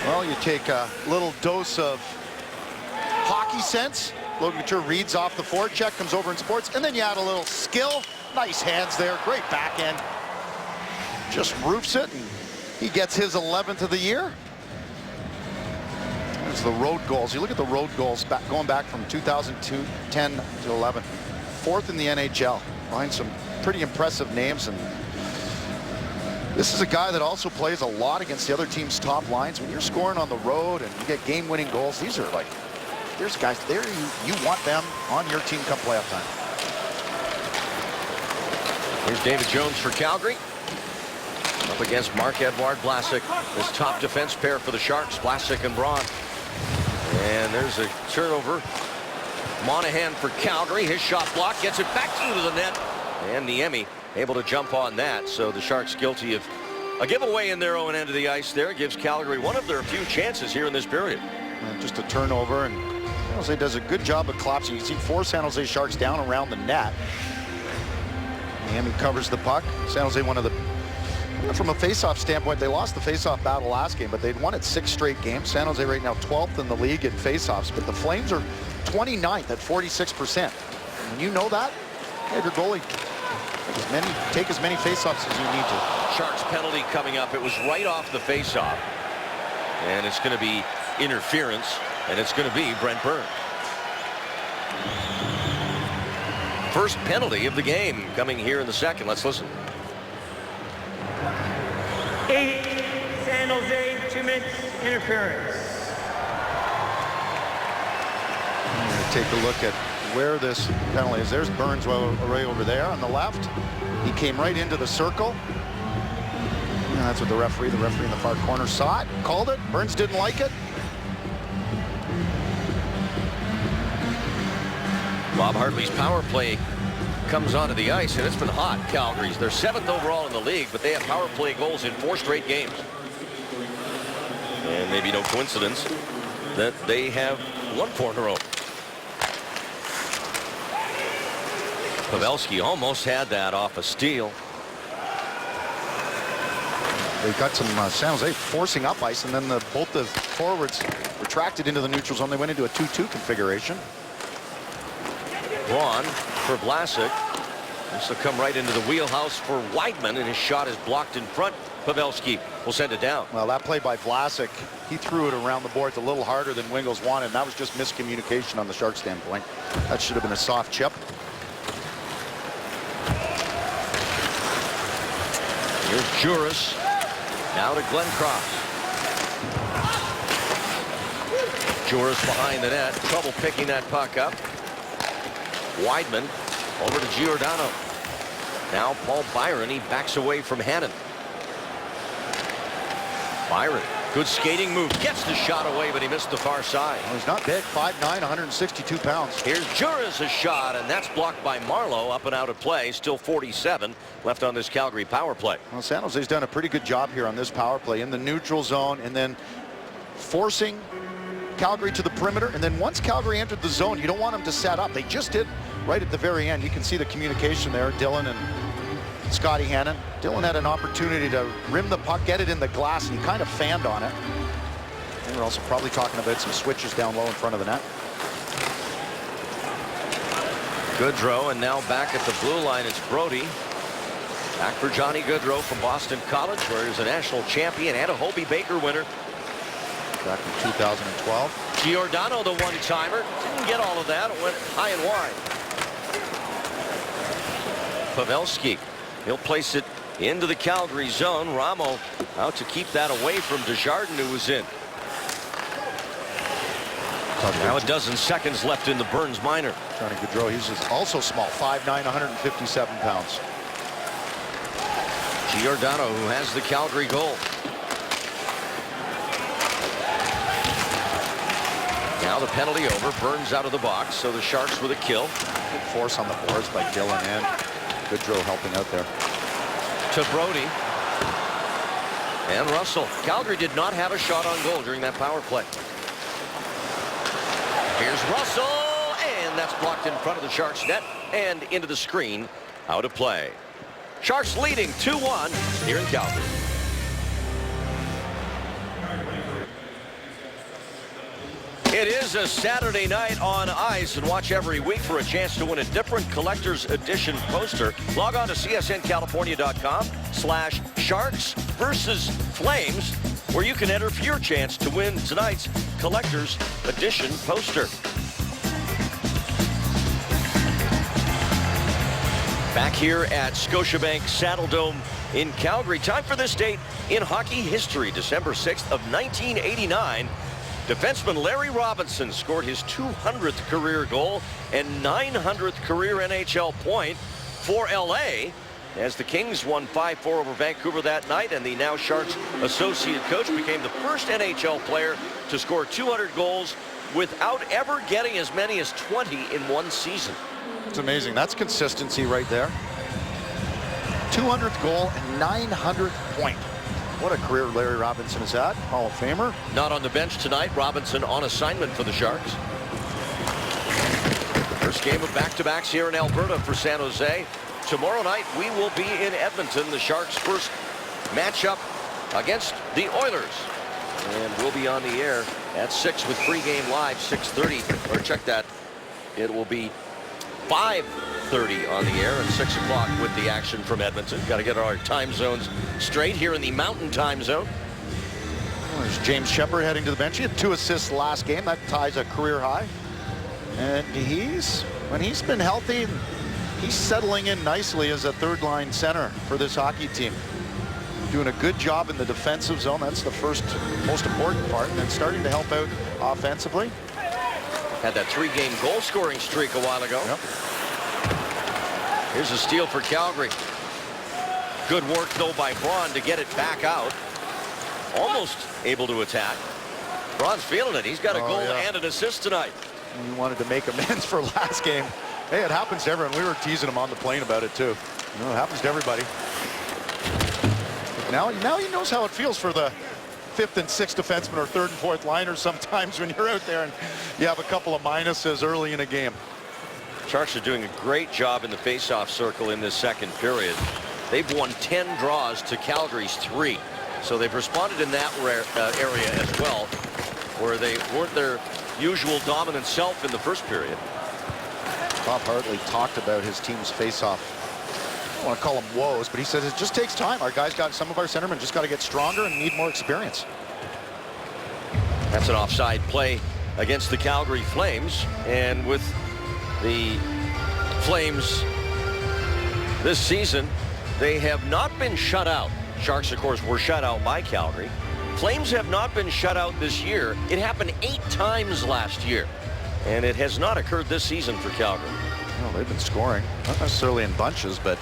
Speaker 2: Well, you take a little dose of hockey sense. Logan Couture reads off the forecheck, comes over in sports, and then you add a little skill. Nice hands there, great backhand. Just roofs it, and he gets his 11th of the year. There's the road goals. You look at the road goals going back from 2002, 10 to 11. 4th in the NHL. Behind some pretty impressive names, and this is a guy that also plays a lot against the other team's top lines. When you're scoring on the road and you get game-winning goals, these are like, there's guys there you want them on your team come playoff time.
Speaker 1: Here's David Jones for Calgary. Up against Marc-Edouard Vlasic. This top defense pair for the Sharks, Vlasic and Braun. And there's a turnover. Monahan for Calgary. His shot blocked, gets it back through to the net. And Niemi able to jump on that. So the Sharks guilty of a giveaway in their own end of the ice there. Gives Calgary one of their few chances here in this period.
Speaker 2: And just a turnover, and San Jose does a good job of collapsing. You see 4 San Jose Sharks down around the net. Niemi covers the puck. San Jose, one of the, from a face-off standpoint, they lost the face-off battle last game, but they'd won it 6 straight games. San Jose right now 12th in the league in face-offs, but the Flames are 29th at 46%. And you know that, have your goalie take as many face-offs as you need to.
Speaker 1: Sharks penalty coming up. It was right off the face-off. And it's going to be interference, and it's going to be Brent Burns. First penalty of the game coming here in the second. Let's listen.
Speaker 3: 8 San Jose, 2 minutes interference.
Speaker 2: Take a look at where this penalty is. There's Burns right over there on the left. He came right into the circle. And that's what the referee in the far corner saw it, called it. Burns didn't like it.
Speaker 1: Bob Hartley's power play comes onto the ice, and it's been hot. Calgary's, they're 7th overall in the league, but they have power play goals in 4 straight games. And maybe no coincidence that they have won 4 in a row. Pavelski almost had that off a steal.
Speaker 2: They got some San Jose forcing up ice, and then both the forwards retracted into the neutral zone. They went into a 2-2 configuration.
Speaker 1: Braun for Vlasic. This will come right into the wheelhouse for Weidman, and his shot is blocked in front. Pavelski will send it down.
Speaker 2: Well, that play by Vlasic, he threw it around the boards a little harder than Wingels wanted, and that was just miscommunication on the Sharks standpoint. That should have been a soft chip.
Speaker 1: Here's Juris. Now to Glenn Cross. Juris behind the net. Trouble picking that puck up. Weidman over to Giordano. Now Paul Byron. He backs away from Hannon. Byron Good skating move. Gets the shot away, but he missed the far side.
Speaker 2: Well, he's not big. 5'9", 162 pounds.
Speaker 1: Here's Juras' a shot, and that's blocked by Marleau. Up and out of play. Still 47 left on this Calgary power play.
Speaker 2: Well, San Jose's done a pretty good job here on this power play in the neutral zone, and then forcing Calgary to the perimeter. And then once Calgary entered the zone, you don't want them to set up. They just did right at the very end. You can see the communication there. Dylan and Scotty Hannon. Dylan had an opportunity to rim the puck, get it in the glass, and he kind of fanned on it. And we're also probably talking about some switches down low in front of the net.
Speaker 1: Goodrow, and now back at the blue line, it's Brody. Back for Johnny Goodrow from Boston College, where he was a national champion and a Hobey Baker winner.
Speaker 2: Back in 2012.
Speaker 1: Giordano, the one-timer. Didn't get all of that. It went high and wide. Pavelski. He'll place it into the Calgary zone. Ramo out to keep that away from Desjardins, who was in. Now a dozen seconds left in the Burns minor.
Speaker 2: Johnny Gaudreau, he's just also small, 5'9", 157 pounds.
Speaker 1: Giordano, who has the Calgary goal. Now the penalty over. Burns out of the box, so the Sharks with a kill.
Speaker 2: Good force on the boards by Dylan and Goodrow helping out there.
Speaker 1: To Brody. And Russell. Calgary did not have a shot on goal during that power play. Here's Russell, and that's blocked in front of the Sharks net and into the screen. Out of play. Sharks leading 2-1 here in Calgary. It is a Saturday night on ice, and watch every week for a chance to win a different collector's edition poster. Log on to csncalifornia.com/Sharks versus Flames, where you can enter for your chance to win tonight's collector's edition poster. Back here at Scotiabank Saddledome in Calgary. Time for this date in hockey history. December 6th of 1989. Defenseman Larry Robinson scored his 200th career goal and 900th career NHL point for LA as the Kings won 5-4 over Vancouver that night, and the now Sharks associate coach became the first NHL player to score 200 goals without ever getting as many as 20 in one season.
Speaker 2: It's amazing. That's consistency right there. 200th goal and 900th point. What a career Larry Robinson has had. Hall of Famer.
Speaker 1: Not on the bench tonight. Robinson on assignment for the Sharks. First game of back-to-backs here in Alberta for San Jose. Tomorrow night we will be in Edmonton. The Sharks' first matchup against the Oilers. And we'll be on the air at 6 with pregame live, 6:30. Or check that. It will be 5:30 on the air and 6 o'clock with the action from Edmonton. Got to get our time zones straight here in the Mountain Time Zone.
Speaker 2: Well, there's James Shepard heading to the bench. He had 2 assists last game. That ties a career high. And when he's been healthy, he's settling in nicely as a third-line center for this hockey team. Doing a good job in the defensive zone. That's the first most important part. And then starting to help out offensively.
Speaker 1: Had that 3-game goal scoring streak a while ago.
Speaker 2: Yep.
Speaker 1: Here's a steal for Calgary. Good work though by Braun to get it back out. Almost able to attack. Braun's feeling it. He's got a goal and an assist tonight.
Speaker 2: He wanted to make amends for last game. Hey, it happens to everyone. We were teasing him on the plane about it too. You know, it happens to everybody. Now he knows how it feels for the 5th and 6th defenseman or 3rd and 4th liners sometimes when you're out there and you have a couple of minuses early in a game.
Speaker 1: Sharks are doing a great job in the faceoff circle in this second period. They've won 10 draws to Calgary's 3. So they've responded in that area as well, where they weren't their usual dominant self in the first period.
Speaker 2: Bob Hartley talked about his team's faceoff. I don't want to call them woes, but he says it just takes time. Our guys some of our centermen just got to get stronger and need more experience.
Speaker 1: That's an offside play against the Calgary Flames, and with the Flames this season, they have not been shut out. Sharks, of course, were shut out by Calgary. Flames have not been shut out this year. It happened 8 times last year, and it has not occurred this season for Calgary.
Speaker 2: Well, they've been scoring, not necessarily in bunches, but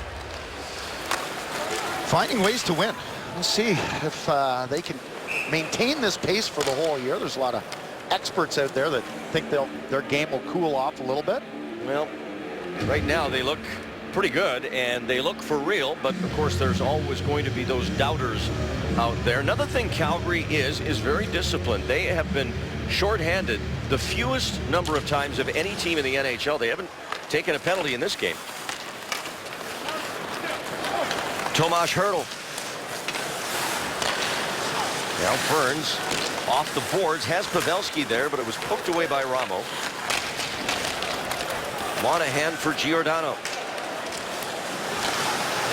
Speaker 2: finding ways to win. We'll see if they can maintain this pace for the whole year. There's a lot of experts out there that think their game will cool off a little bit.
Speaker 1: Well, right now they look pretty good and they look for real, but of course there's always going to be those doubters out there. Another thing Calgary is very disciplined. They have been shorthanded the fewest number of times of any team in the NHL. They haven't taken a penalty in this game. Tomas Hertl. Now Burns off the boards, has Pavelski there, but it was poked away by Ramo. Monahan for Giordano.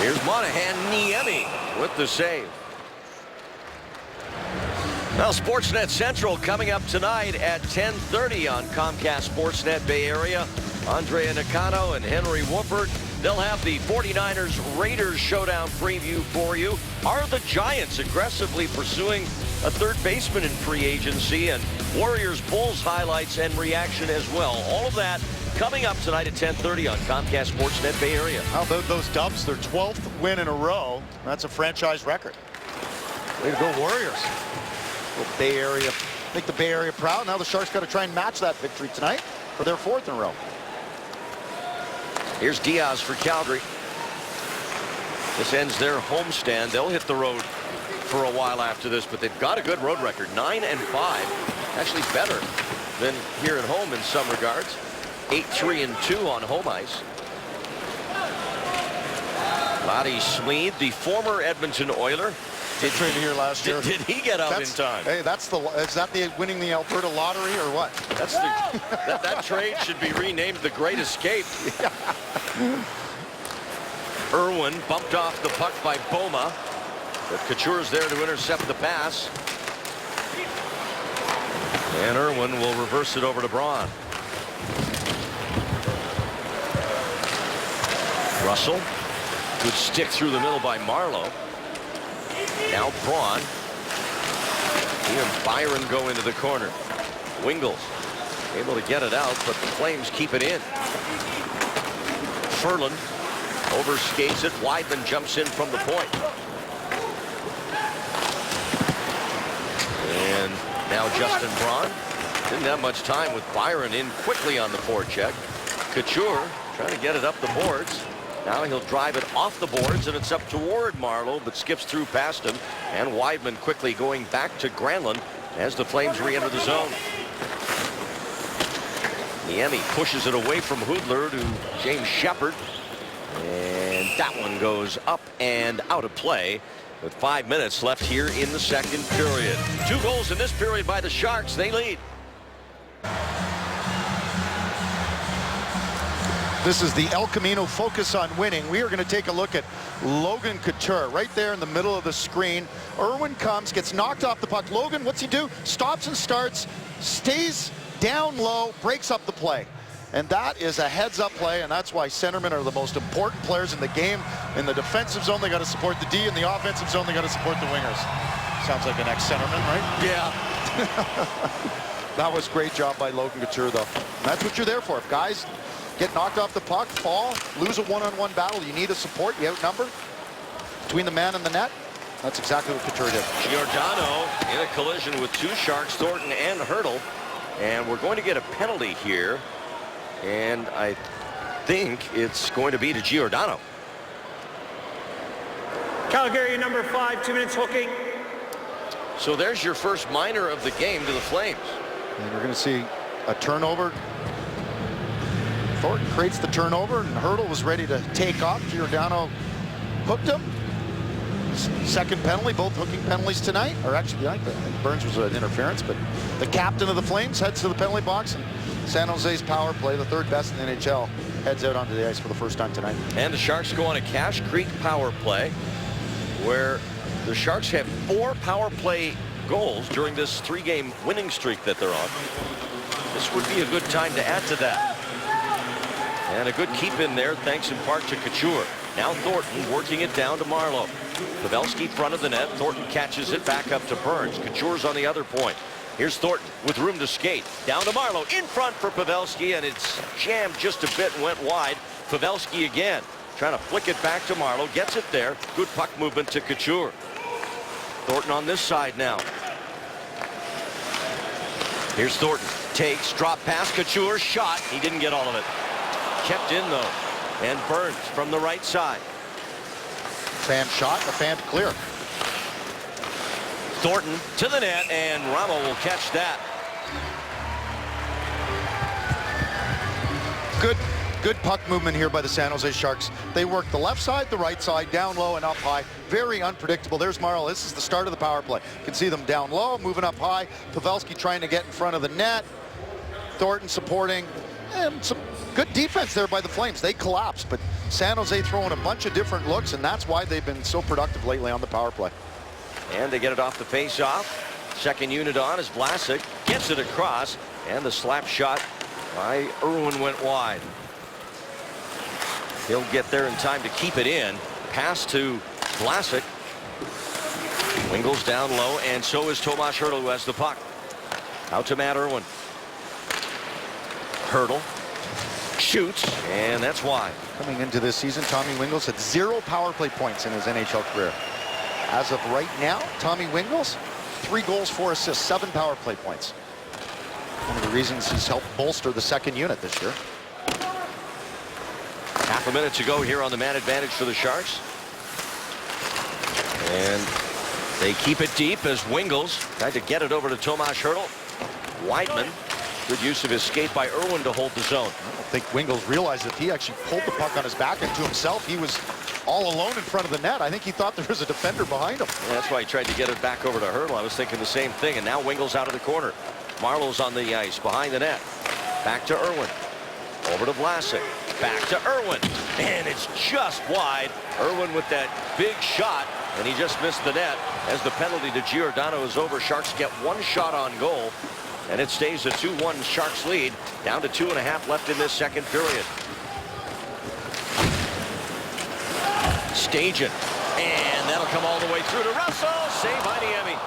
Speaker 1: Here's Monahan. Niemi with the save. Now Sportsnet Central coming up tonight at 10:30 on Comcast Sportsnet Bay Area. Andrea Nakano and Henry Wooford. They'll have the 49ers Raiders showdown preview for you. Are the Giants aggressively pursuing a third baseman in free agency? And Warriors Bulls highlights and reaction as well. All of that coming up tonight at 10:30 on Comcast Sportsnet Bay Area.
Speaker 2: How about those Dubs? Their 12th win in a row. That's a franchise record. Way to go, Warriors. Little Bay Area, make the Bay Area proud. Now the Sharks got to try and match that victory tonight for their 4th in a row.
Speaker 1: Here's Diaz for Calgary. This ends their homestand. They'll hit the road for a while after this, but they've got a good road record, 9-5, actually better than here at home in some regards. 8-3-2 on home ice. Lottie Smead, the former Edmonton Oiler.
Speaker 2: Did trade here last year.
Speaker 1: Did he get out in time?
Speaker 2: Hey, is that the winning the Alberta lottery or what?
Speaker 1: That's that trade should be renamed the Great Escape. Irwin bumped off the puck by Boma, but Couture's there to intercept the pass. And Irwin will reverse it over to Braun. Russell, good stick through the middle by Marleau. Now Braun. He and Byron go into the corner. Wingles able to get it out, but the Flames keep it in. Ferland overskates it. Weidman jumps in from the point. And now Justin Braun. Didn't have much time with Byron in quickly on the forecheck. Couture trying to get it up the boards. Now he'll drive it off the boards, and it's up toward Marleau, but skips through past him. And Weidman quickly going back to Granlund as the Flames re-enter the zone. Niemi pushes it away from Hudler to James Shepard. And that one goes up and out of play with 5 minutes left here in the second period. 2 goals in this period by the Sharks. They lead.
Speaker 2: This is the El Camino Focus on Winning. We are going to take a look at Logan Couture right there in the middle of the screen. Irwin comes, gets knocked off the puck. Logan, what's he do? Stops and starts, stays down low, breaks up the play. And that is a heads-up play, and that's why centermen are the most important players in the game. In the defensive zone, they got to support the D. In the offensive zone, they got to support the wingers. Sounds like an ex-centerman, right?
Speaker 1: Yeah.
Speaker 2: That was a great job by Logan Couture, though. And that's what you're there for. If guys get knocked off the puck, fall, lose a one-on-one battle, you need a support, you outnumber between the man and the net. That's exactly what Couture did.
Speaker 1: Giordano in a collision with 2 Sharks, Thornton and Hertl. And we're going to get a penalty here. And I think it's going to be to Giordano.
Speaker 3: Calgary, number 5, 2 minutes hooking.
Speaker 1: So there's your first minor of the game to the Flames.
Speaker 2: And we're going to see a turnover. Thornton creates the turnover, and Hertl was ready to take off. Giordano hooked him. Second penalty, both hooking penalties tonight. Or actually, I think Burns was an interference, but the captain of the Flames heads to the penalty box, and San Jose's power play, the 3rd best in the NHL, heads out onto the ice for the first time tonight.
Speaker 1: And the Sharks go on a Cache Creek power play, where the Sharks have 4 power play goals during this 3-game winning streak that they're on. This would be a good time to add to that. And a good keep in there, thanks in part to Couture. Now Thornton working it down to Marleau. Pavelski front of the net. Thornton catches it back up to Burns. Couture's on the other point. Here's Thornton with room to skate. Down to Marleau. In front for Pavelski, and it's jammed just a bit and went wide. Pavelski again. Trying to flick it back to Marleau. Gets it there. Good puck movement to Couture. Thornton on this side now. Here's Thornton. Takes, drop pass, Couture, shot. He didn't get all of it. Kept in, though. And Burns from the right side.
Speaker 2: Fan shot, the fan clear.
Speaker 1: Thornton to the net, and Ramo will catch that.
Speaker 2: Good puck movement here by the San Jose Sharks. They work the left side, the right side, down low and up high. Very unpredictable. There's Marl. This is the start of the power play. You can see them down low, moving up high. Pavelski trying to get in front of the net. Thornton supporting. And some good defense there by the Flames. They collapsed, but San Jose throwing a bunch of different looks, and that's why they've been so productive lately on the power play.
Speaker 1: And they get it off the face-off. Second unit on as Vlasic gets it across, and the slap shot by Irwin went wide. He'll get there in time to keep it in. Pass to Vlasic. Wingles down low, and so is Tomas Hertl, who has the puck. Out to Matt Irwin. Hertl shoots, and that's wide.
Speaker 2: Coming into this season, Tommy Wingels had 0 power play points in his NHL career. As of right now, Tommy Wingels, 3 goals, 4 assists, 7 power play points. One of the reasons he's helped bolster the second unit this year.
Speaker 1: Half a minute to go here on the man advantage for the Sharks. And they keep it deep as Wingels tried to get it over to Tomas Hertl. Weidman, good use of his skate by Irwin to hold the zone.
Speaker 2: I don't think Wingels realized that he actually pulled the puck on his back into himself. He was all alone in front of the net. I think he thought there was a defender behind him.
Speaker 1: Yeah, that's why he tried to get it back over to Hertl. I was thinking the same thing. And now Wingels out of the corner. Marlowe's on the ice behind the net. Back to Irwin. Over to Vlasic. Back to Irwin. And it's just wide. Irwin with that big shot, and he just missed the net. As the penalty to Giordano is over, Sharks get 1 shot on goal, and it stays a 2-1 Sharks lead, down to 2.5 left in this second period. Stajan, and that'll come all the way through to Russell. Save by Niemi.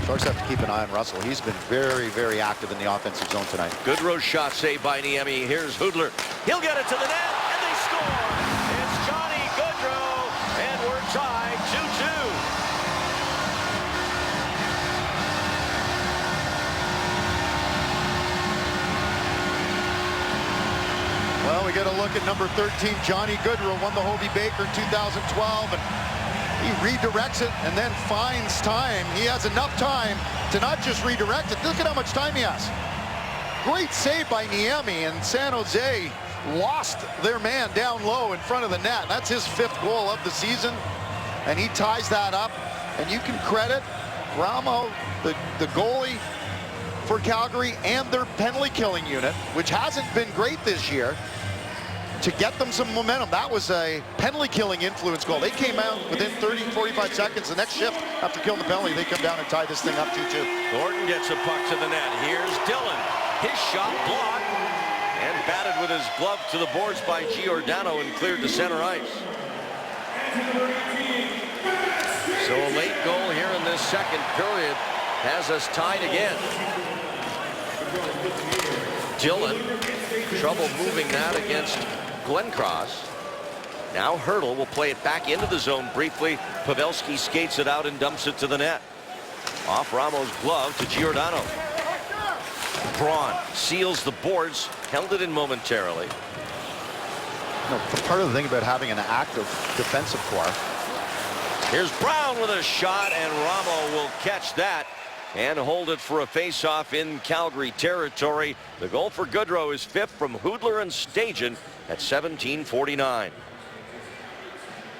Speaker 2: Sharks have to keep an eye on Russell. He's been very, very active in the offensive zone tonight.
Speaker 1: Goodrow shot saved by Niemi. Here's Hudler. He'll get it to the net, and they score. It's Johnny Goodrow, and we're tied 2-2.
Speaker 2: Well, we get a look at number 13, Johnny Goodrow, won the Hobey Baker in 2012, and he redirects it and then finds time. He has enough time to not just redirect it. Look at how much time he has. Great save by Niemi, and San Jose lost their man down low in front of the net. That's his 5th goal of the season, and he ties that up. And you can credit Ramo, the goalie for Calgary, and their penalty killing unit, which hasn't been great this year, to get them some momentum. That was a penalty killing influence goal. They came out within 30-45 seconds. The next shift after killing the penalty, they come down and tie this thing up 2-2.
Speaker 1: Thornton gets a puck to the net. Here's Dillon. His shot blocked and batted with his glove to the boards by Giordano and cleared to center ice. So a late goal here in this second period has us tied again. Dillon, trouble moving that against Glencross. Now Hertl will play it back into the zone briefly. Pavelski skates it out and dumps it to the net. Off Ramo's glove to Giordano. Braun seals the boards, held it in momentarily.
Speaker 2: Part of the thing about having an active defensive core.
Speaker 1: Here's Brown with a shot, and Ramo will catch that and hold it for a face-off in Calgary territory. The goal for Goodrow is 5th from Hudler and Stajan at 17:49.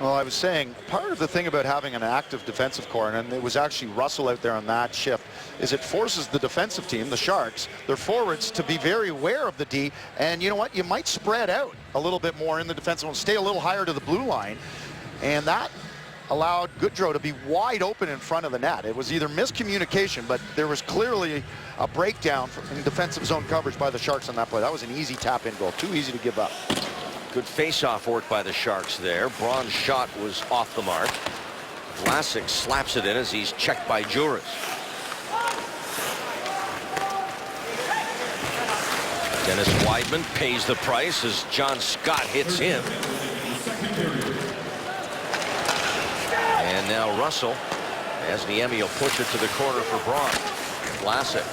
Speaker 2: Well, I was saying, part of the thing about having an active defensive core, and it was actually Russell out there on that shift, is it forces the defensive team, the Sharks, their forwards, to be very aware of the D. And you know what? You might spread out a little bit more in the defensive one, stay a little higher to the blue line. And that allowed Goodrow to be wide open in front of the net. It was either miscommunication, but there was clearly a breakdown in defensive zone coverage by the Sharks on that play. That was an easy tap-in goal, too easy to give up.
Speaker 1: Good face-off work by the Sharks there. Braun's shot was off the mark. Vlasic slaps it in as he's checked by Juris. Dennis Weidman pays the price as John Scott hits him. And now Russell, as Niemi will push it to the corner for Braun. Vlasic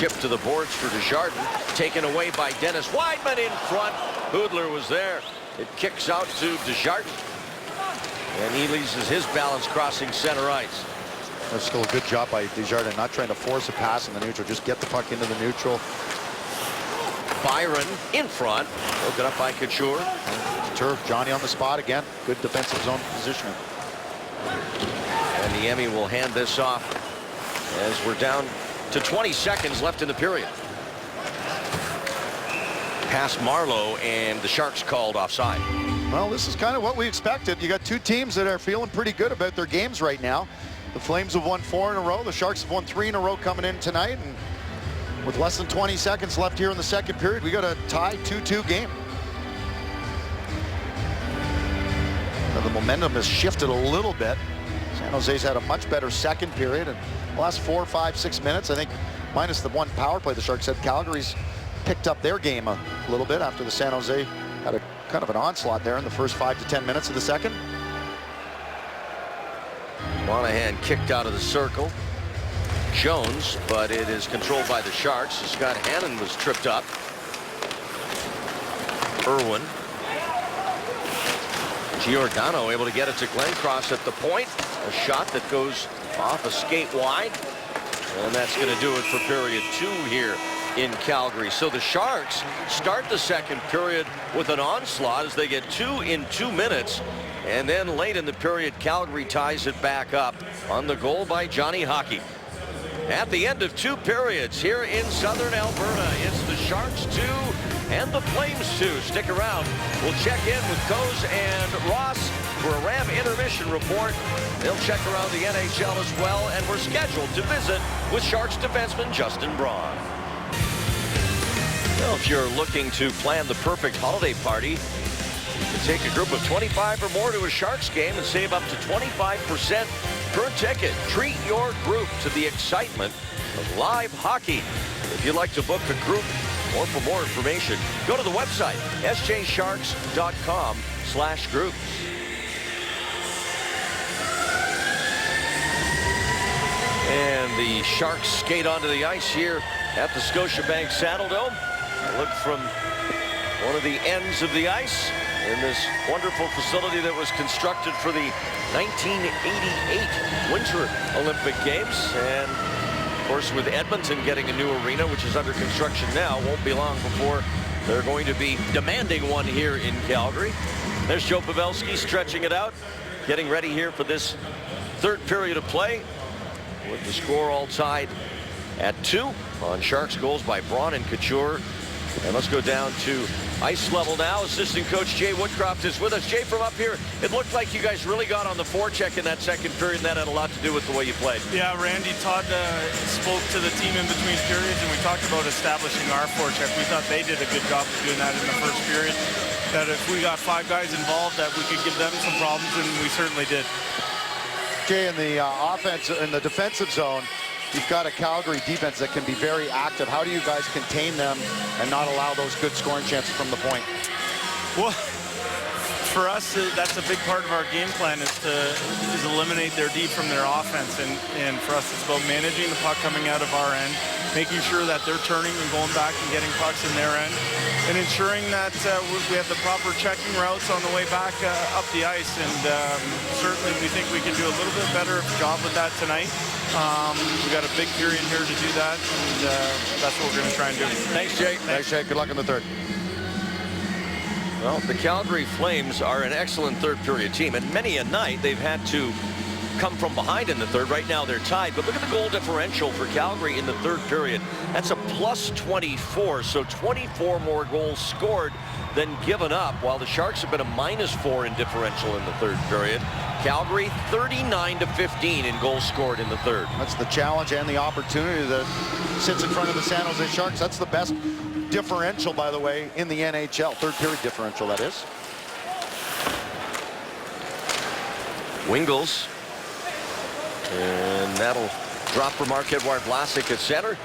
Speaker 1: chip to the boards for Desjardins. Taken away by Dennis Wideman in front. Hoodler was there. It kicks out to Desjardins. And he loses his balance crossing center ice.
Speaker 2: That's still a good job by Desjardins, not trying to force a pass in the neutral. Just get the puck into the neutral.
Speaker 1: Byron in front. Broken up by Couture.
Speaker 2: Turf, Johnny on the spot again. Good defensive zone positioning.
Speaker 1: And the Emmy will hand this off as we're down to 20 seconds left in the period. Past Marlowe, and the Sharks called offside.
Speaker 2: Well, this is kind of what we expected. You got two teams that are feeling pretty good about their games right now. The Flames have won 4 in a row. The Sharks have won 3 in a row coming in tonight. And with less than 20 seconds left here in the second period, we got a tie 2-2 game. Now the momentum has shifted a little bit. San Jose's had a much better second period. And the last 4, 5, 6 minutes, I think, minus the one power play the Sharks had, Calgary's picked up their game a little bit after the San Jose had a kind of an onslaught there in the first 5 to 10 minutes of the second.
Speaker 1: Monahan kicked out of the circle. Jones, but it is controlled by the Sharks. Scott Hannon was tripped up. Irwin. Giordano able to get it to Glencross at the point. A shot that goes off a skate wide. And that's going to do it for period 2 here in Calgary. So the Sharks start the second period with an onslaught as they get 2 in 2 minutes. And then late in the period, Calgary ties it back up on the goal by Johnny Hockey. At the end of 2 periods here in southern Alberta, it's the Sharks 2 and the Flames 2. Stick around. We'll check in with Coase and Ross for a Ram intermission report. They'll check around the NHL as well, and we're scheduled to visit with Sharks defenseman Justin Braun. Well, if you're looking to plan the perfect holiday party, you can take a group of 25 or more to a Sharks game and save up to 25% per ticket. Treat your group to the excitement of live hockey. If you'd like to book a group or for more information, go to the website, sjsharks.com/groups. And the Sharks skate onto the ice here at the Scotiabank Saddledome. Look from one of the ends of the ice in this wonderful facility that was constructed for the 1988 Winter Olympic Games. And of course, with Edmonton getting a new arena, which is under construction now, won't be long before they're going to be demanding one here in Calgary. There's Joe Pavelski stretching it out, getting ready here for this third period of play, with the score all tied at 2 on Sharks goals by Braun and Couture. And let's go down to ice level now. Assistant coach Jay Woodcroft is with us. Jay, from up here, it looked like you guys really got on the forecheck in that second period, and that had a lot to do with the way you played.
Speaker 4: Yeah, Randy Todd spoke to the team in between periods, and we talked about establishing our forecheck. We thought they did a good job of doing that in the first period. That if we got 5 guys involved, that we could give them some problems, and we certainly did.
Speaker 2: Jay, in the offense, in the defensive zone, you've got a Calgary defense that can be very active. How do you guys contain them and not allow those good scoring chances from the point?
Speaker 4: Well, for us, that's a big part of our game plan is eliminate their D from their offense. And for us, it's about managing the puck coming out of our end, making sure that they're turning and going back and getting pucks in their end, and ensuring that we have the proper checking routes on the way back up the ice. And certainly we think we can do a little bit better job with that tonight. We got a big period here to do that, and that's what we're going to try and do.
Speaker 1: Thanks, Jay.
Speaker 2: Thanks, Jay. Good luck in the third.
Speaker 1: Well, the Calgary Flames are an excellent third period team, and many a night they've had to come from behind in the third. Right now they're tied, but look at the goal differential for Calgary in the third period. That's a +24, so 24 more goals scored than given up, while the Sharks have been a -4 in differential in the third period. Calgary 39-15 in goals scored in the third.
Speaker 2: That's the challenge and the opportunity that sits in front of the San Jose Sharks. That's the best differential, by the way, in the NHL. Third period differential, that is.
Speaker 1: Wingles. And that'll drop for Marc-Edouard Vlasic at center.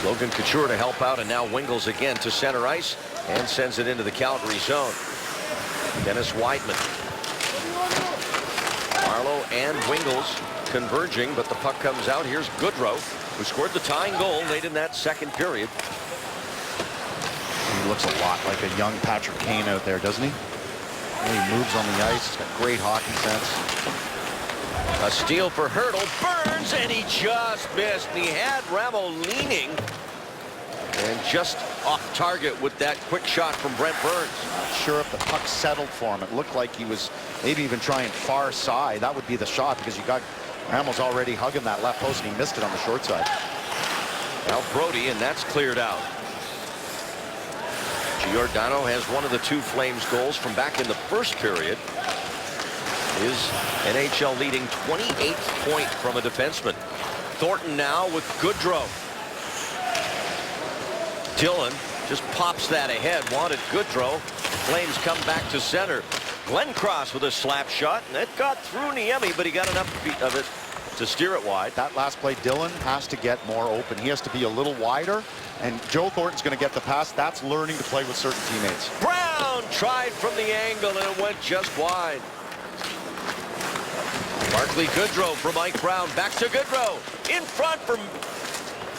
Speaker 1: Logan Couture to help out, and now Wingles again to center ice and sends it into the Calgary zone. Dennis Wideman. Marlowe and Wingles converging, but the puck comes out. Here's Goodrow. who scored the tying goal late in that second period.
Speaker 2: He looks a lot like a young Patrick Kane out there, doesn't he? He moves on the ice. He's got great hockey sense.
Speaker 1: A steal for Hurdle. Burns, and he just missed. And he had Ramo leaning. And just off target with that quick shot from Brent Burns.
Speaker 2: Not sure if the puck settled for him. It looked like he was maybe even trying far side. That would be the shot because you got Ramo's already hugging that left post and he missed it on the short side.
Speaker 1: Now Brody, and that's cleared out. Giordano has one of the two Flames goals from back in the first period. His NHL leading 28th point from a defenseman. Thornton now with Goodrow. Dillon just pops that ahead. Wanted Goodrow. Flames come back to center. Glenncross with a slap shot, and it got through Niemi, but he got enough of it to steer it wide.
Speaker 2: That last play, Dillon has to get more open. He has to be a little wider, and Joe Thornton's going to get the pass. That's learning to play with certain teammates.
Speaker 1: Brown tried from the angle, and it went just wide. Barclay Goodrow for Mike Brown. Back to Goodrow. In front from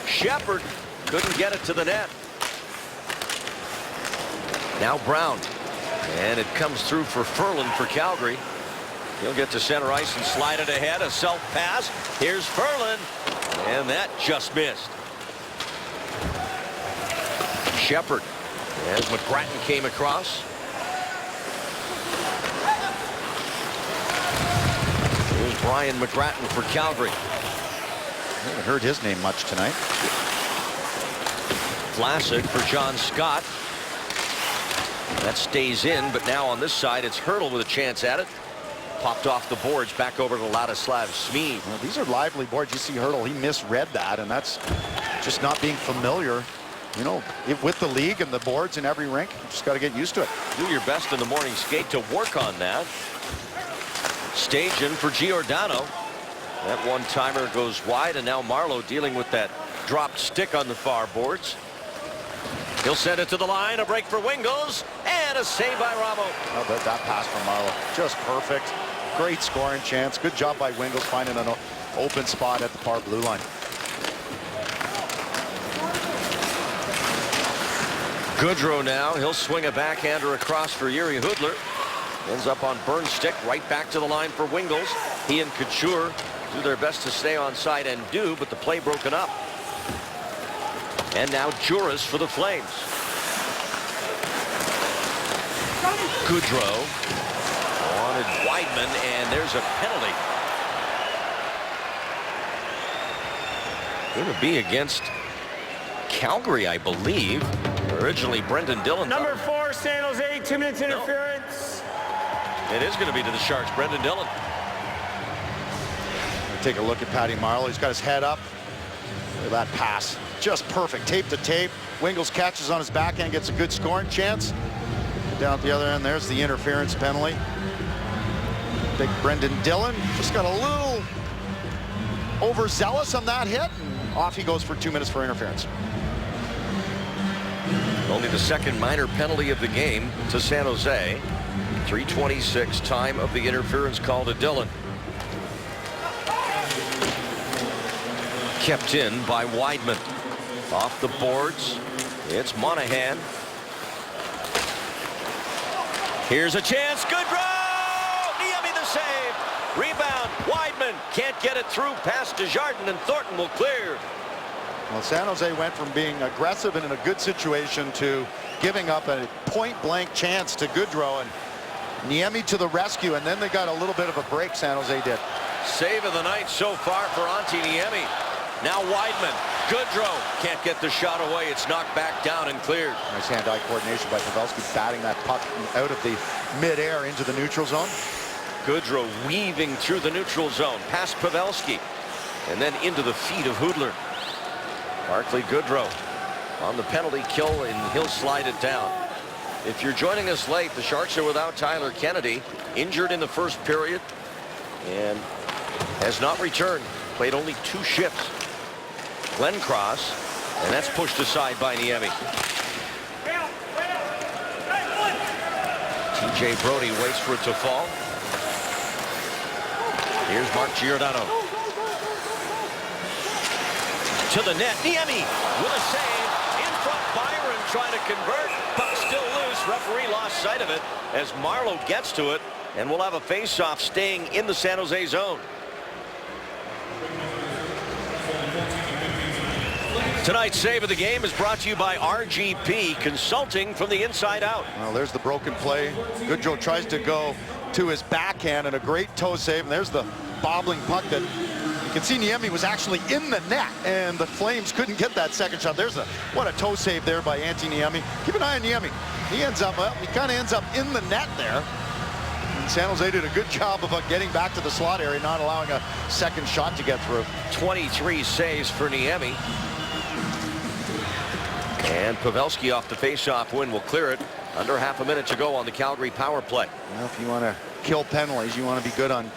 Speaker 1: Shepard. Couldn't get it to the net. Now Brown. And it comes through for Ferland for Calgary. He'll get to center ice and slide it ahead. A self pass. Here's Ferland. And that just missed. Shepard. As McGrattan came across. Here's Brian McGrattan for Calgary.
Speaker 2: I haven't heard his name much tonight.
Speaker 1: Vlasic for John Scott. That stays in, but now on this side, it's Hurdle with a chance at it. Popped off the boards, back over to Ladislav Smee.
Speaker 2: Well, these are lively boards. You see Hurdle, he misread that, and that's just not being familiar, you know, with the league and the boards in every rink. You just got to get used to it.
Speaker 1: Do your best in the morning skate to work on that. Staging for Giordano. That one-timer goes wide, and now Marleau dealing with that dropped stick on the far boards. He'll send it to the line. A break for Wingles, and a save by Ramo.
Speaker 2: How about that pass from Marleau? Just perfect. Great scoring chance. Good job by Wingles finding an open spot at the far blue line.
Speaker 1: Goodrow now. He'll swing a backhander across for Yuri Hudler. Ends up on Burns' stick. Right back to the line for Wingles. He and Couture do their best to stay on side and do, but the play broken up. And now Juris for the Flames. Goodrow wanted Weidman, and there's a penalty. Going to be against Calgary, I believe. Originally Brendan Dillon.
Speaker 3: Number 4, San Jose, 2 minutes interference.
Speaker 1: It is going to be to the Sharks. Brendan Dillon.
Speaker 2: Take a look at Patty Marleau. He's got his head up. Look at that pass. Just perfect. Tape to tape. Wingles catches on his backhand, gets a good scoring chance. Down at the other end, there's the interference penalty. Big Brendan Dillon just got a little overzealous on that hit. And off he goes for 2 minutes for interference.
Speaker 1: Only the second minor penalty of the game to San Jose. 3:26 time of the interference call to Dillon. Kept in by Weidman. Off the boards, it's Monahan. Here's a chance. Goodrow! Niemi the save. Rebound. Weidman can't get it through past Desjardins, and Thornton will clear.
Speaker 2: Well, San Jose went from being aggressive and in a good situation to giving up a point-blank chance to Goodrow, and Niemi to the rescue, and then they got a little bit of a break, San Jose did.
Speaker 1: Save of the night so far for Antti Niemi. Now Weidman. Goodrow can't get the shot away. It's knocked back down and cleared.
Speaker 2: Nice hand-eye coordination by Pavelski, batting that puck out of the mid-air into the neutral zone.
Speaker 1: Goodrow weaving through the neutral zone past Pavelski, and then into the feet of Hudler. Barclay Goodrow on the penalty kill, and he'll slide it down. If you're joining us late, the Sharks are without Tyler Kennedy, injured in the first period, and has not returned. Played only 2 shifts. Glenncross, and that's pushed aside by Niemi. TJ Brody waits for it to fall. Here's Mark Giordano. To the net. Niemi with a save. In front, Byron trying to convert. Puck still loose. Referee lost sight of it as Marleau gets to it. And we'll have a face-off staying in the San Jose zone. Tonight's save of the game is brought to you by RGP, consulting from the inside out.
Speaker 2: Well, there's the broken play. Goodrow tries to go to his backhand and a great toe save. And there's the bobbling puck that you can see Niemi was actually in the net, and the Flames couldn't get that second shot. What a toe save there by Antti Niemi. Keep an eye on Niemi. He kind of ends up in the net there. And San Jose did a good job of getting back to the slot area, not allowing a second shot to get through.
Speaker 1: 23 saves for Niemi. And Pavelski off the face-off win will clear it. Under half a minute to go on the Calgary power play.
Speaker 2: Well, if you want to kill penalties, you want to be good on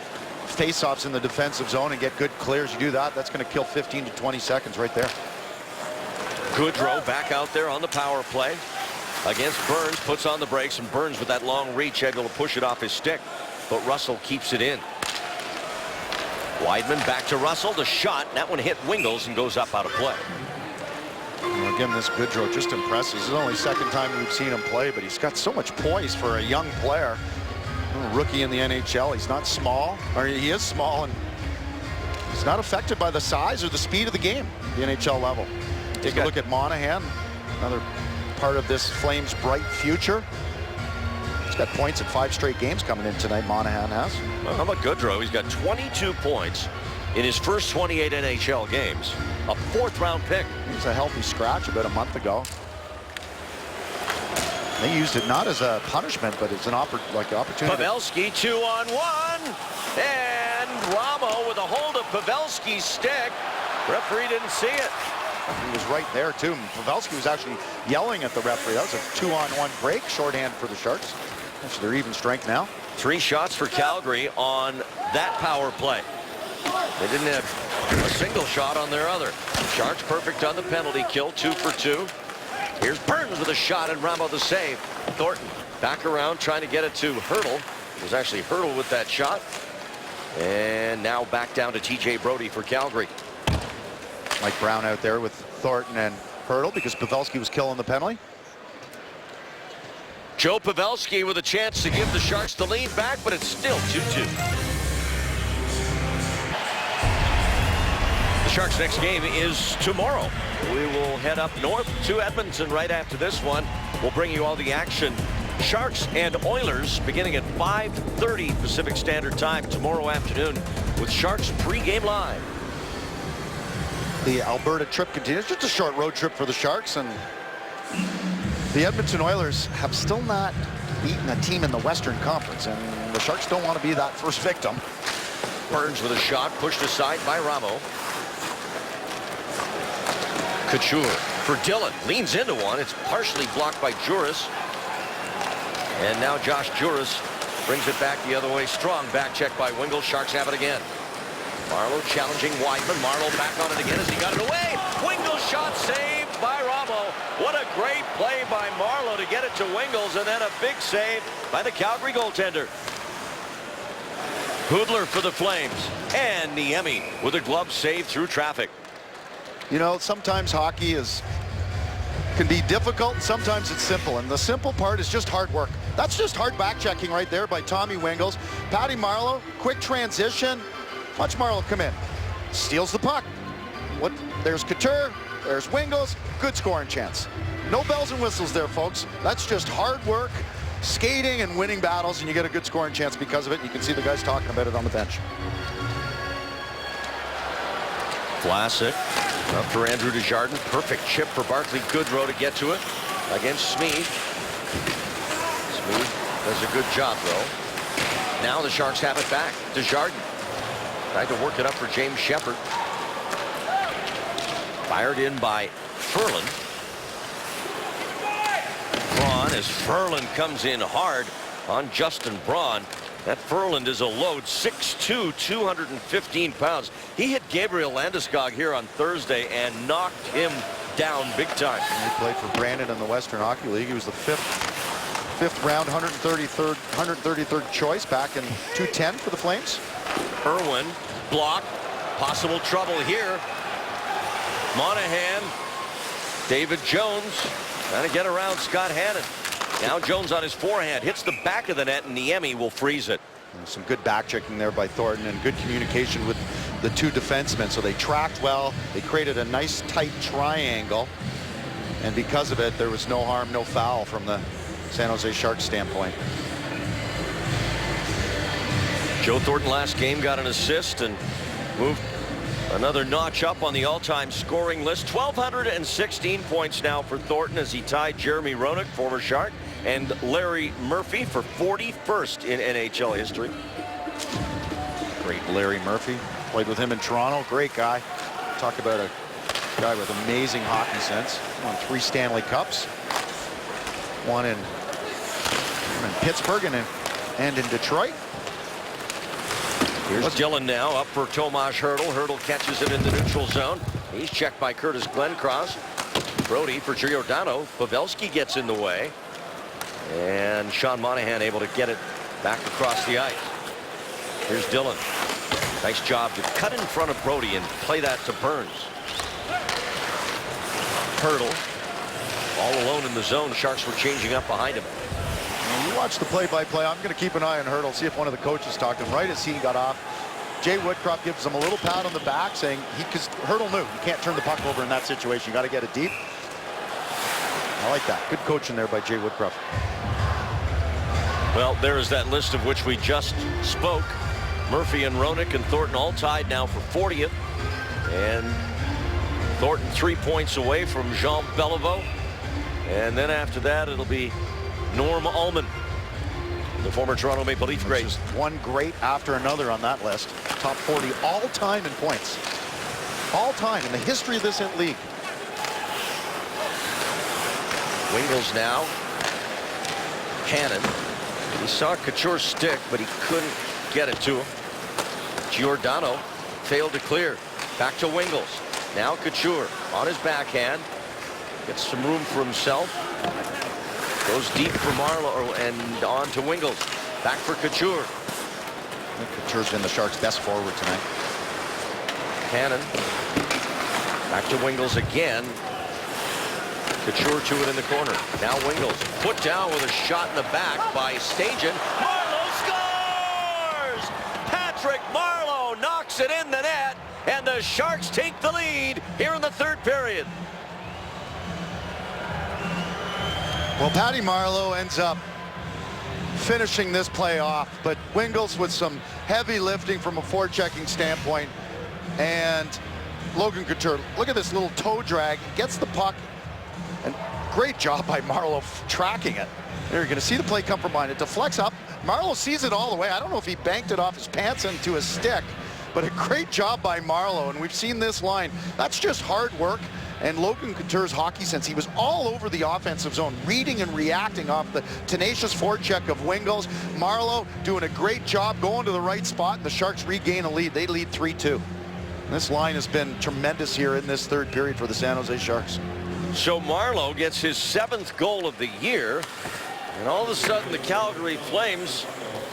Speaker 2: face-offs in the defensive zone and get good clears. You do that, that's going to kill 15 to 20 seconds right there.
Speaker 1: Goodrow back out there on the power play against Burns, puts on the brakes, and Burns with that long reach able to push it off his stick, but Russell keeps it in. Weidman back to Russell. The shot, that one hit Wingles and goes up out of play.
Speaker 2: Well, again, this Goodrow just impresses. This is the only second time we've seen him play, but he's got so much poise for a young player. Rookie in the NHL. He's not small, or he is small, and he's not affected by the size or the speed of the game at the NHL level. Take a look at Monahan, another part of this Flames' bright future. He's got points in 5 straight games coming in tonight, Monahan has.
Speaker 1: Well, how about Goodrow? He's got 22 points in his first 28 NHL games. A 4th-round pick.
Speaker 2: He's a healthy scratch about a month ago. They used it not as a punishment, but as an opportunity.
Speaker 1: Pavelski 2-on-1, and Ramo with a hold of Pavelski's stick. Referee didn't see it.
Speaker 2: He was right there too. Pavelski was actually yelling at the referee. That was a 2-on-1 break, shorthand for the Sharks. Actually, they're even strength now.
Speaker 1: 3 shots for Calgary on that power play. They didn't have a single shot on their other. Sharks perfect on the penalty kill, 2 for 2. Here's Burns with a shot and Ramo the save. Thornton back around trying to get it to Hertl. It was actually Hertl with that shot. And now back down to TJ Brodie for Calgary.
Speaker 2: Mike Brown out there with Thornton and Hertl because Pavelski was killing the penalty.
Speaker 1: Joe Pavelski with a chance to give the Sharks the lead back, but it's still 2-2. Sharks' next game is tomorrow. We will head up north to Edmonton right after this one. We'll bring you all the action. Sharks and Oilers beginning at 5:30 Pacific Standard Time tomorrow afternoon with Sharks pregame live.
Speaker 2: The Alberta trip continues. Just a short road trip for the Sharks, and the Edmonton Oilers have still not beaten a team in the Western Conference, and the Sharks don't want to be that first victim.
Speaker 1: Burns with a shot pushed aside by Ramo. Couture for Dillon, leans into one. It's partially blocked by Juris. And now Josh Juris brings it back the other way. Strong back check by Wingles. Sharks have it again. Marleau challenging Weidman. Marleau back on it again as he got it away. Wingles shot saved by Ramo. What a great play by Marleau to get it to Wingles, and then a big save by the Calgary goaltender. Hudler for the Flames, and Niemi with a glove save through traffic.
Speaker 2: You know, sometimes hockey can be difficult, sometimes it's simple, and the simple part is just hard work. That's just hard back checking right there by Tommy Wingles. Patty Marleau, quick transition. Watch Marleau come in, steals the puck. There's Couture, there's Wingles, good scoring chance. No bells and whistles there, folks. That's just hard work, skating and winning battles, and you get a good scoring chance because of it. You can see the guys talking about it on the bench.
Speaker 1: Vlasic up for Andrew Desjardins. Perfect chip for Barclay Goodrow to get to it against Smead. Smead does a good job, though. Now the Sharks have it back. Desjardins tried to work it up for James Shepherd. Fired in by Ferland. Braun as Ferland comes in hard on Justin Braun. That Ferland is a load, 6'2", 215 pounds. He hit Gabriel Landeskog here on Thursday and knocked him down big time.
Speaker 2: He played for Brandon in the Western Hockey League. He was the fifth round, 133rd choice back in 2010 for the Flames.
Speaker 1: Irwin blocked. Possible trouble here. Monahan. David Jones trying to get around Scott Hannon. Now Jones on his forehand. Hits the back of the net, and Niemi will freeze it.
Speaker 2: Some good back checking there by Thornton and good communication with the two defensemen. So they tracked well. They created a nice tight triangle. And because of it, there was no harm, no foul from the San Jose Sharks standpoint.
Speaker 1: Joe Thornton last game got an assist and moved another notch up on the all-time scoring list. 1,216 points now for Thornton as he tied Jeremy Roenick, former Shark, and Larry Murphy for 41st in NHL history.
Speaker 2: Great Larry Murphy. Played with him in Toronto. Great guy. Talk about a guy with amazing hockey sense. Won 3 Stanley Cups. One in Pittsburgh and in Detroit.
Speaker 1: Here's Dillon now up for Tomas Hertl. Hertl catches it in the neutral zone. He's checked by Curtis Glencross. Brody for Giordano. Pavelski gets in the way. And Sean Monahan able to get it back across the ice. Here's Dillon. Nice job to cut in front of Brody and play that to Burns. Hertl all alone in the zone. Sharks were changing up behind him.
Speaker 2: You watch the play-by-play. I'm going to keep an eye on Hertl, see if one of the coaches talked to him. Right as he got off, Jay Woodcroft gives him a little pat on the back, saying because Hertl knew you can't turn the puck over in that situation. You got to get it deep. I like that. Good coaching there by Jay Woodcroft.
Speaker 1: Well, there is that list of which we just spoke. Murphy and Roenick and Thornton all tied now for 40th. And Thornton 3 points away from Jean Beliveau. And then after that, it'll be Norm Ullman, the former Toronto Maple Leaf great.
Speaker 2: Just one great after another on that list. Top 40 all time in points. All time in the history of this league.
Speaker 1: Wingels now. Hannon. He saw Couture's stick, but he couldn't get it to him. Giordano failed to clear. Back to Wingels. Now Couture on his backhand. Gets some room for himself. Goes deep for Marleau and on to Wingels. Back for Couture.
Speaker 2: I think Couture's been the Sharks' best forward tonight.
Speaker 1: Hannon. Back to Wingels again. Couture to it in the corner. Now Wingels put down with a shot in the back by Stajan. Marleau scores! Patrick Marleau knocks it in the net, and the Sharks take the lead here in the third period.
Speaker 2: Well, Patty Marleau ends up finishing this play off, but Wingels with some heavy lifting from a forechecking standpoint, and Logan Couture, look at this little toe drag, gets the puck, and great job by Marleau tracking it. There you're going to see the play come from behind. It deflects up. Marleau sees it all the way. I don't know if he banked it off his pants into his stick, but a great job by Marleau, and we've seen this line. That's just hard work. And Logan Couture's hockey sense, he was all over the offensive zone, reading and reacting off the tenacious forecheck of Wingels. Marleau doing a great job, going to the right spot, and the Sharks regain a lead. They lead 3-2. This line has been tremendous here in this third period for the San Jose Sharks.
Speaker 1: So Marleau gets his 7th goal of the year, and all of a sudden the Calgary Flames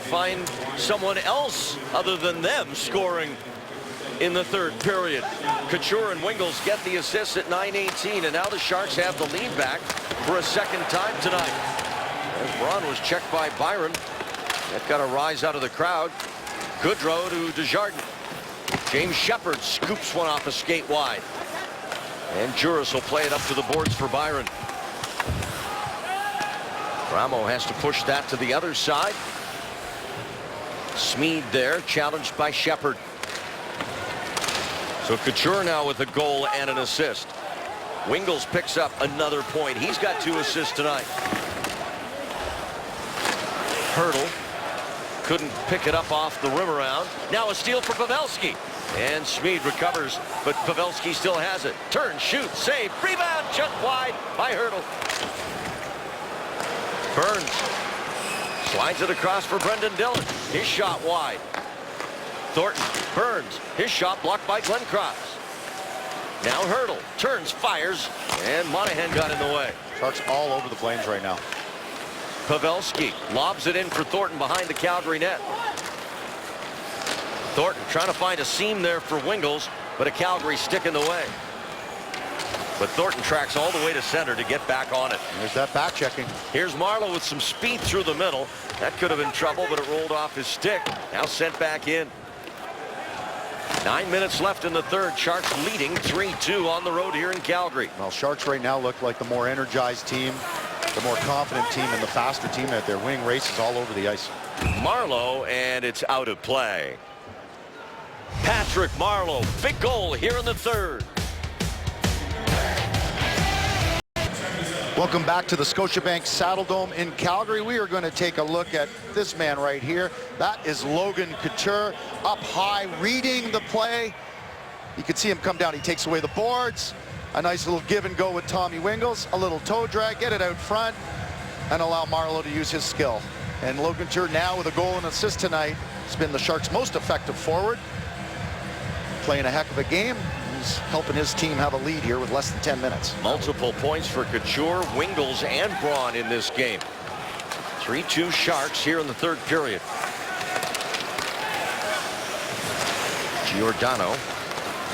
Speaker 1: find someone else other than them scoring in the third period. Couture and Wingels get the assists at 9:18, and now the Sharks have the lead back for a second time tonight. As Braun was checked by Byron. That got a rise out of the crowd. Goodrow to Desjardins. James Shepard scoops one off a skate wide. And Juris will play it up to the boards for Byron. Ramo has to push that to the other side. Smead there, challenged by Shepard. So Couture now with a goal and an assist. Wingels picks up another point. He's got 2 assists tonight. Hertl couldn't pick it up off the rim around. Now a steal for Pavelski. And Smead recovers, but Pavelski still has it. Turn, shoot, save, rebound, chucked wide by Hertl. Burns slides it across for Brendan Dillon. His shot wide. Thornton, Burns, his shot blocked by Glencross. Now Hertl turns, fires, and Monahan got in the way.
Speaker 2: Sharks all over the Flames right now.
Speaker 1: Pavelski lobs it in for Thornton behind the Calgary net. Thornton trying to find a seam there for Wingels, but a Calgary stick in the way. But Thornton tracks all the way to center to get back on it.
Speaker 2: There's that back checking.
Speaker 1: Here's Marleau with some speed through the middle. That could have been trouble, but it rolled off his stick. Now sent back in. 9 minutes left in the third. Sharks leading 3-2 on the road here in Calgary.
Speaker 2: Well, Sharks right now look like the more energized team, the more confident team, and the faster team that they're winning races all over the ice.
Speaker 1: Marleau, and it's out of play. Patrick Marleau, big goal here in the third.
Speaker 2: Welcome back to the Scotiabank Saddledome in Calgary. We are going to take a look at this man right here. That is Logan Couture, up high, reading the play. You can see him come down. He takes away the boards. A nice little give and go with Tommy Wingels. A little toe drag, get it out front, and allow Marleau to use his skill. And Logan Couture now with a goal and assist tonight. He's been the Sharks' most effective forward. Playing a heck of a game. He's helping his team have a lead here with less than 10 minutes.
Speaker 1: Multiple points for Couture, Wingels, and Braun in this game. 3-2 Sharks here in the third period. Giordano.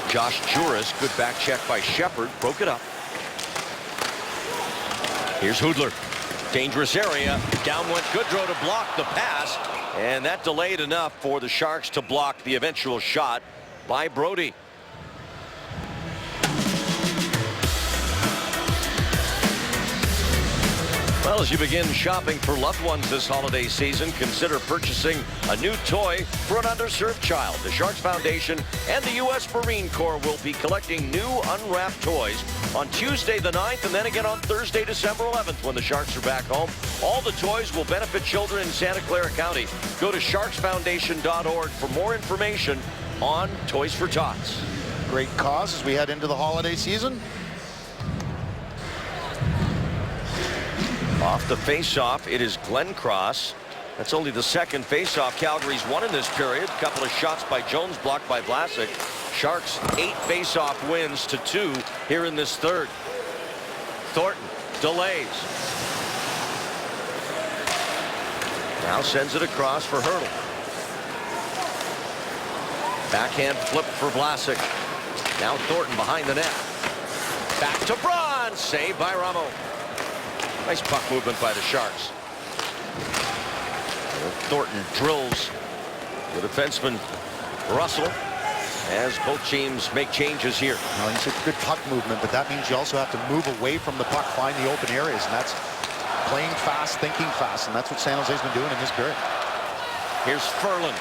Speaker 1: Josh Juris, good back check by Shepard, broke it up. Here's Hudler. Dangerous area. Down went Goodrow to block the pass. And that delayed enough for the Sharks to block the eventual shot by Brody. Well, as you begin shopping for loved ones this holiday season, consider purchasing a new toy for an underserved child. The Sharks Foundation and the U.S. Marine Corps will be collecting new unwrapped toys on Tuesday the 9th and then again on Thursday, December 11th when the Sharks are back home. All the toys will benefit children in Santa Clara County. Go to sharksfoundation.org for more information on Toys for Tots.
Speaker 2: Great cause as we head into the holiday season.
Speaker 1: Off the face-off, it is Glenn Cross. That's only the second face-off Calgary's won in this period. Couple of shots by Jones, blocked by Vlasic. Sharks 8 face-off wins to 2 here in this third. Thornton delays. Now sends it across for Hurdle. Backhand flip for Vlasic. Now Thornton behind the net. Back to Braun. Saved by Ramo. Nice puck movement by the Sharks. Thornton drills the defenseman Russell as both teams make changes here.
Speaker 2: Well, he's a good puck movement, but that means you also have to move away from the puck, find the open areas, and that's playing fast, thinking fast, and that's what San Jose's been doing in this period.
Speaker 1: Here's Ferland,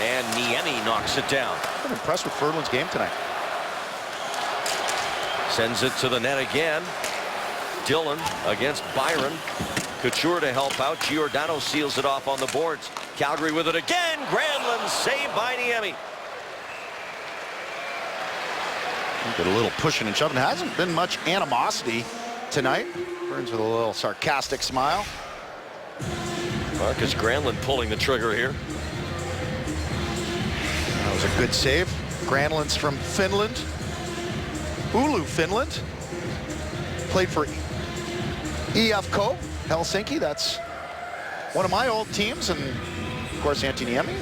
Speaker 1: and Niemi knocks it down.
Speaker 2: I'm impressed with Ferland's game tonight.
Speaker 1: Sends it to the net again. Dillon against Byron. Couture to help out. Giordano seals it off on the boards. Calgary with it again. Granlund saved by Niemi.
Speaker 2: Get a little pushing and shoving. Hasn't been much animosity tonight. Burns with a little sarcastic smile.
Speaker 1: Marcus Granlund pulling the trigger here.
Speaker 2: That was a good save. Granlund's from Finland. Oulu, Finland. Played for EFK Helsinki. That's one of my old teams, and of course Antti Niemi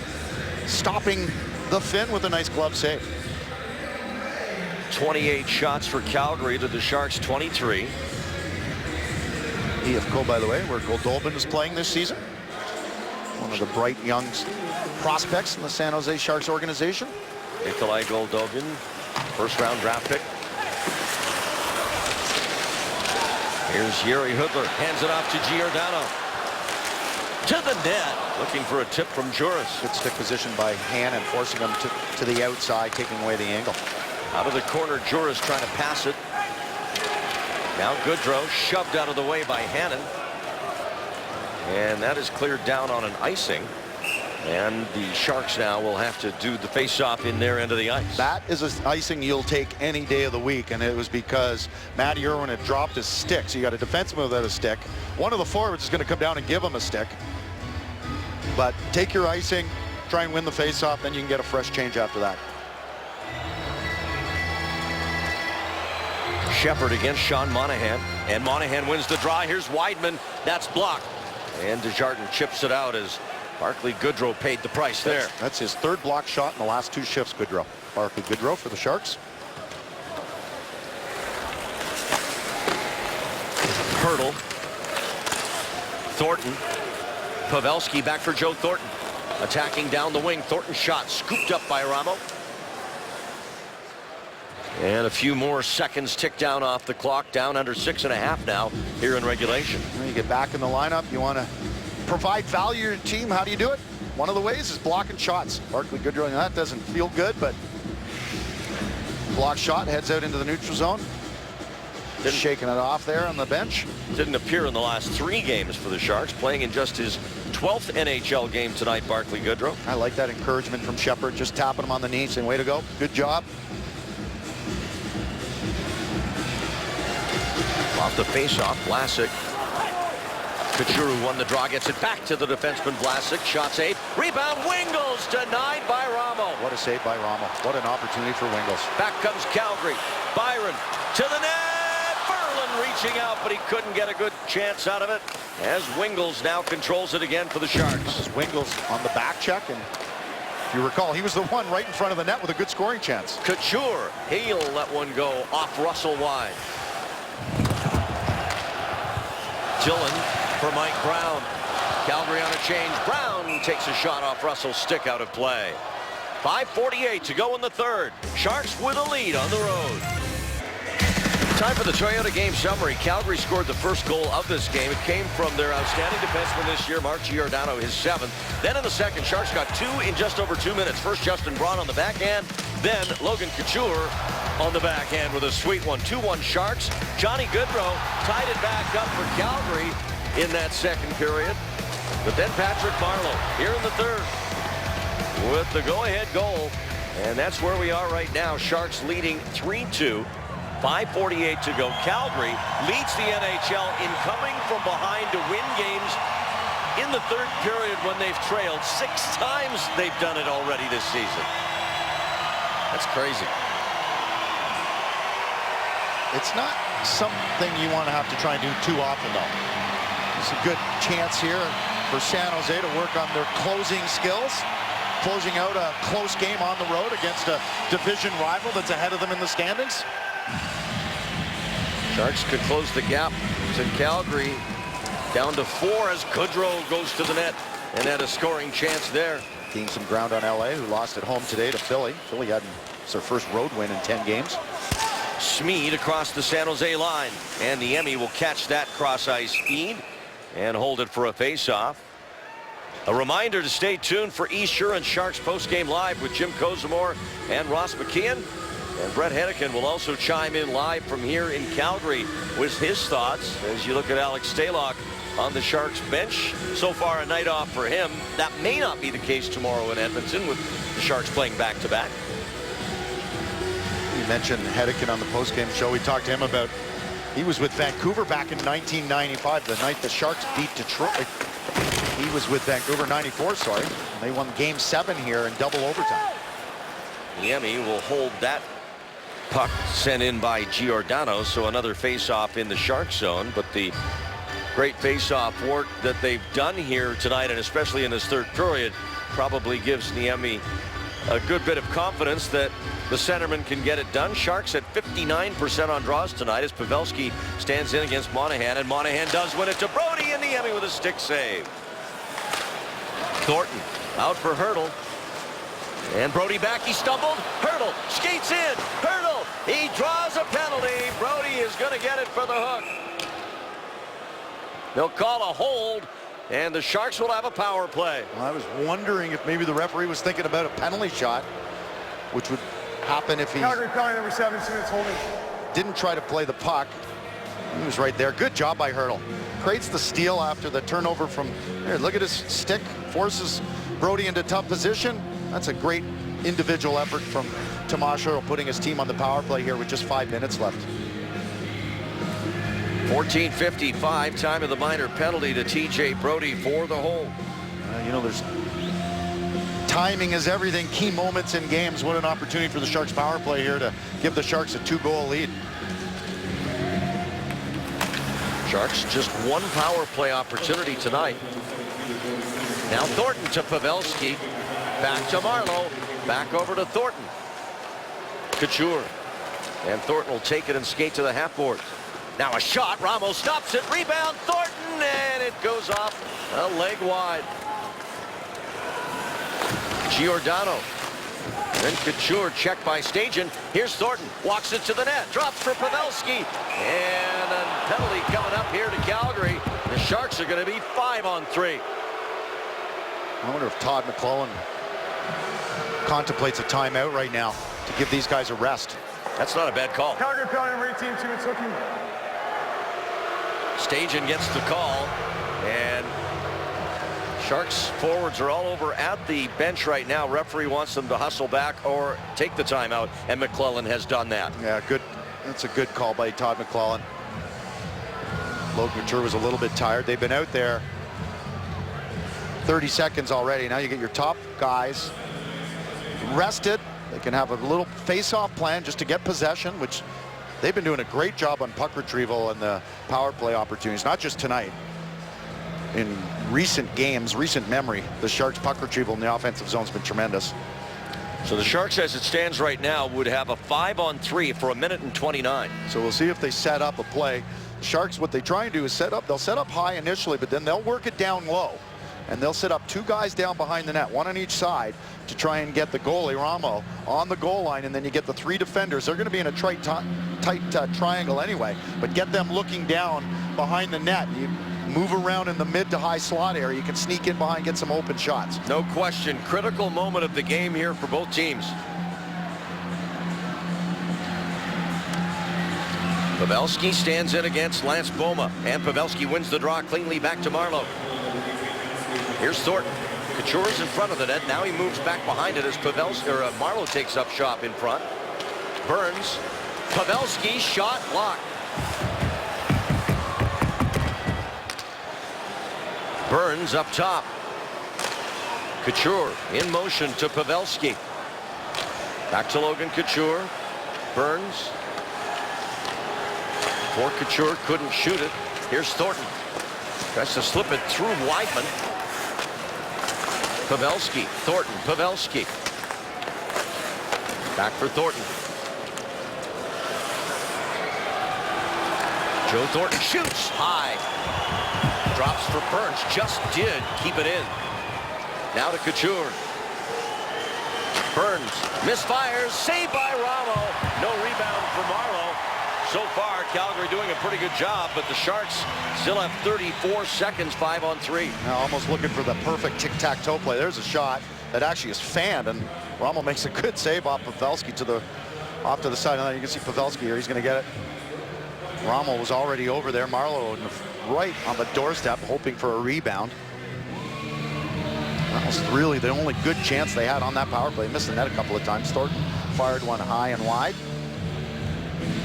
Speaker 2: stopping the Finn with a nice glove save.
Speaker 1: 28 shots for Calgary to the Sharks 23.
Speaker 2: EFK, by the way, where Goldobin is playing this season. One of the bright young prospects in the San Jose Sharks organization.
Speaker 1: Nikolai Goldobin, first-round draft pick. Here's Jiri Hudler, hands it off to Giordano. To the net, looking for a tip from Juris.
Speaker 2: Good stick position by Hannon, forcing him to the outside, taking away the angle.
Speaker 1: Out of the corner, Juris trying to pass it. Now Goodrow shoved out of the way by Hannon. And that is cleared down on an icing. And the Sharks now will have to do the face-off in their end of the ice.
Speaker 2: That is an icing you'll take any day of the week, and it was because Matty Irwin had dropped his stick. So you got a defenseman without a stick. One of the forwards is going to come down and give him a stick. But take your icing, try and win the face-off, then you can get a fresh change after that.
Speaker 1: Shepard against Sean Monahan, and Monahan wins the draw. Here's Weidman. That's blocked. And Desjardins chips it out as Barclay Goodrow paid the price there.
Speaker 2: That's his third block shot in the last 2 shifts, Goodrow. Barclay Goodrow for the Sharks.
Speaker 1: Hertl. Thornton. Pavelski back for Joe Thornton. Attacking down the wing. Thornton shot scooped up by Ramo. And a few more seconds tick down off the clock. Down under 6.5 now here in regulation.
Speaker 2: When you get back in the lineup, you want to provide value to your team. How do you do it? One of the ways is blocking shots. Barclay Goodrow, that doesn't feel good, but block shot, heads out into the neutral zone. Shaking it off there on the bench.
Speaker 1: Didn't appear in the last 3 games for the Sharks, playing in just his 12th NHL game tonight, Barclay Goodrow.
Speaker 2: I like that encouragement from Shepard, just tapping him on the knee, saying, way to go, good job.
Speaker 1: Off the faceoff, Vlasic. Couture won the draw, gets it back to the defenseman Vlasic. Shot saved. Rebound, Wingles denied by Ramo.
Speaker 2: What a save by Ramo. What an opportunity for Wingles.
Speaker 1: Back comes Calgary. Byron to the net. Ferland reaching out, but he couldn't get a good chance out of it. As Wingles now controls it again for the Sharks.
Speaker 2: This is Wingles on the back check, and if you recall, he was the one right in front of the net with a good scoring chance.
Speaker 1: Couture, he'll let one go off Russell wide. Dillon for Mike Brown. Calgary on a change. Brown takes a shot off Russell's stick out of play. 5:48 to go in the third. Sharks with a lead on the road. Time for the Toyota game summary. Calgary scored the first goal of this game. It came from their outstanding defenseman this year, Mark Giordano, his 7th. Then in the second, Sharks got 2 in just over 2 minutes. First, Justin Braun on the backhand. Then Logan Couture on the backhand with a sweet one. 2-1 Sharks. Johnny Goodrow tied it back up for Calgary in that second period. But then Patrick Marleau here in the third with the go-ahead goal. And that's where we are right now. Sharks leading 3-2. 5:48 to go. Calgary leads the NHL in coming from behind to win games in the third period when they've trailed. 6 times they've done it already this season. That's crazy.
Speaker 2: It's not something you want to have to try and do too often, though. It's a good chance here for San Jose to work on their closing skills, closing out a close game on the road against a division rival that's ahead of them in the standings.
Speaker 1: Sharks could close the gap to Calgary down to 4 as Goodrow goes to the net and had a scoring chance there.
Speaker 2: Gained some ground on LA, who lost at home today to Philly. Philly had their first road win in 10 games.
Speaker 1: Smeed across the San Jose line, and Niemi will catch that cross-ice feed and hold it for a face-off. A reminder to stay tuned for Esurance Sharks postgame live with Jim Kozimor and Ross McKeon. And Brett Hennigan will also chime in live from here in Calgary with his thoughts as you look at Alex Stalock on the Sharks bench. So far a night off for him. That may not be the case tomorrow in Edmonton with the Sharks playing back-to-back.
Speaker 2: You mentioned Hennigan on the postgame show. We talked to him about he was with Vancouver back in 1995, the night the Sharks beat Detroit. He was with Vancouver 94, sorry. And they won game 7 here in double overtime.
Speaker 1: Niemi will hold that puck sent in by Giordano, so another face-off in the Shark zone. But the great face-off work that they've done here tonight, and especially in this third period, probably gives Niemi a good bit of confidence that the centerman can get it done. Sharks at 59% on draws tonight as Pavelski stands in against Monahan, and Monahan does win it to Brody, and Niemi with a stick save. Thornton out for Hertl. And Brody back, he stumbled. Hertl skates in. Hertl, he draws a penalty. Brody is going to get it for the hook. They'll call a hold, and the Sharks will have a power play.
Speaker 2: Well, I was wondering if maybe the referee was thinking about a penalty shot, which would happen if he
Speaker 3: Calgary penalty number 7, 2 minutes holding.
Speaker 2: didn't try to play the puck. He was right there. Good job by Hertl. Creates the steal after the turnover from there. Look at his stick. Forces Brody into tough position. That's a great individual effort from Tomas Hertl, putting his team on the power play here with just 5 minutes left.
Speaker 1: 14:55, time of the minor penalty to TJ Brody for the hold.
Speaker 2: You know, there's timing is everything. Key moments in games. What an opportunity for the Sharks power play here to give the Sharks a 2-goal lead.
Speaker 1: Sharks just 1 power play opportunity tonight. Now Thornton to Pavelski. Back to Marleau. Back over to Thornton. Couture. And Thornton will take it and skate to the half boards. Now a shot. Ramos stops it. Rebound. Thornton. And it goes off a leg wide. Giordano. Then Couture checked by Stajan. Here's Thornton. Walks it to the net. Drops for Pavelski. And a penalty coming up here to Calgary. The Sharks are going to be 5-on-3.
Speaker 2: I wonder if Todd McLellan contemplates a timeout right now to give these guys a rest.
Speaker 1: That's not a bad call.
Speaker 3: Calgary penalty number 18, 2 minutes hooking.
Speaker 1: Stajan gets the call. And Sharks forwards are all over at the bench right now. Referee wants them to hustle back or take the timeout, and McLellan has done that.
Speaker 2: Yeah, good. That's a good call by Todd McLellan. Logan Couture was a little bit tired. They've been out there 30 seconds already. Now you get your top guys rested. They can have a little face-off plan just to get possession, which they've been doing a great job on puck retrieval and the power play opportunities, not just tonight. In recent games, recent memory, the Sharks' puck retrieval in the offensive zone has been tremendous.
Speaker 1: So the Sharks, as it stands right now, would have a 5-on-3 for 1:29.
Speaker 2: So we'll see if they set up a play. Sharks, what they try and do is they'll set up high initially, but then they'll work it down low. And they'll set up 2 guys down behind the net, 1 on each side, to try and get the goalie, Ramo, on the goal line, and then you get the 3 defenders. They're going to be in a tight triangle anyway, but get them looking down behind the net. You move around in the mid to high slot area. You can sneak in behind, get some open shots.
Speaker 1: No question, critical moment of the game here for both teams. Pavelski stands in against Lance Boma, and Pavelski wins the draw cleanly back to Marleau. Here's Thornton. Couture's in front of the net. Now he moves back behind it as Marleau takes up shop in front. Burns. Pavelski shot blocked. Burns up top. Couture in motion to Pavelski. Back to Logan Couture. Burns. Poor Couture couldn't shoot it. Here's Thornton. Tries to slip it through Weidman. Pavelski. Thornton. Pavelski. Back for Thornton. Joe Thornton shoots high. Drops for Burns. Just did keep it in. Now to Couture. Burns misfires. Saved by Ramo. No rebound for Marleau. So far, Calgary doing a pretty good job, but the Sharks still have 34 seconds, 5-on-3.
Speaker 2: Now almost looking for the perfect tic-tac-toe play. There's a shot that actually is fanned, and Ramo makes a good save off Pavelski off to the side. And you can see Pavelski here. He's going to get it. Ramo was already over there. Marleau right on the doorstep, hoping for a rebound. That was really the only good chance they had on that power play. Missed the net a couple of times. Thornton fired one high and wide.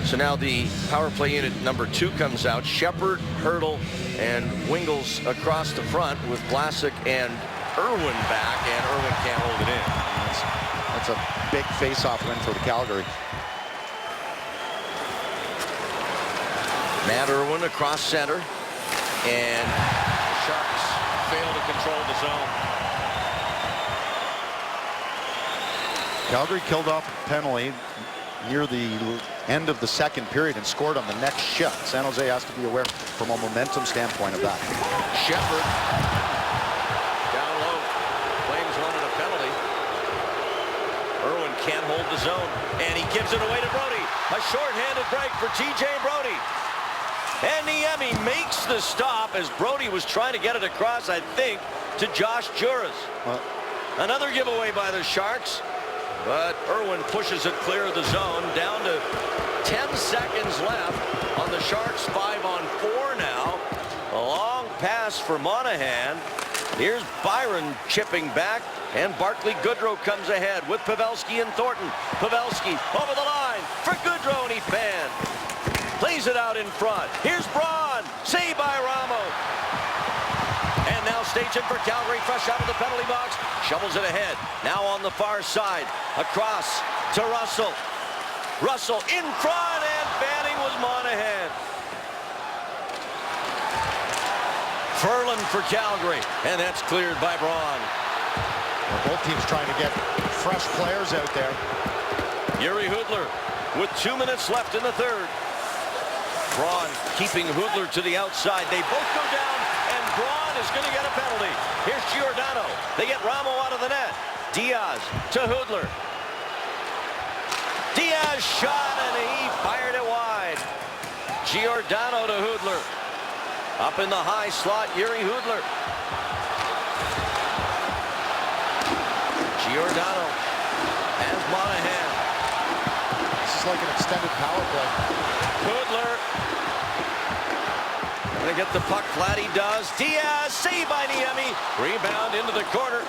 Speaker 1: So now the power play unit number 2 comes out. Shepard, Hurdle, and Wingles across the front with Vlasic and Irwin back, and Irwin can't hold it in.
Speaker 2: That's a big face-off win for the Calgary.
Speaker 1: Matt Irwin across center, and the Sharks fail to control the zone.
Speaker 2: Calgary killed off a penalty near the end of the second period and scored on the next shift. San Jose has to be aware from a momentum standpoint of that.
Speaker 1: Shepard down low. Flames wanted a penalty. Irwin can't hold the zone, and he gives it away to Brody. A short-handed break for TJ Brody. And Niemi makes the stop as Brody was trying to get it across, I think, to Josh Juras. Another giveaway by the Sharks. But Irwin pushes it clear of the zone. Down to 10 seconds left on the Sharks. 5-on-4 now. A long pass for Monahan. Here's Byron chipping back. And Barclay Goodrow comes ahead with Pavelski and Thornton. Pavelski over the line for Goodrow, and he fanned. Plays it out in front. Here's Braun. Saved by Ramo. And now Stajan for Calgary, fresh out of the penalty box. Shovels it ahead. Now on the far side. Across to Russell. Russell in front, and fanning was Monahan. Ferland for Calgary, and that's cleared by Braun.
Speaker 2: Well, both teams trying to get fresh players out there.
Speaker 1: Yuri Hudler with 2 minutes left in the third. Braun keeping Hudler to the outside. They both go down, and Braun is going to get a penalty. Here's Giordano. They get Ramo out of the net. Diaz to Hudler. Diaz shot, and he fired it wide. Giordano to Hudler. Up in the high slot, Jiri Hudler. Giordano has Monahan.
Speaker 2: This is like an extended power play.
Speaker 1: Hudler. Gonna get the puck flat, he does. Diaz, saved by Niemi. Rebound into the corner.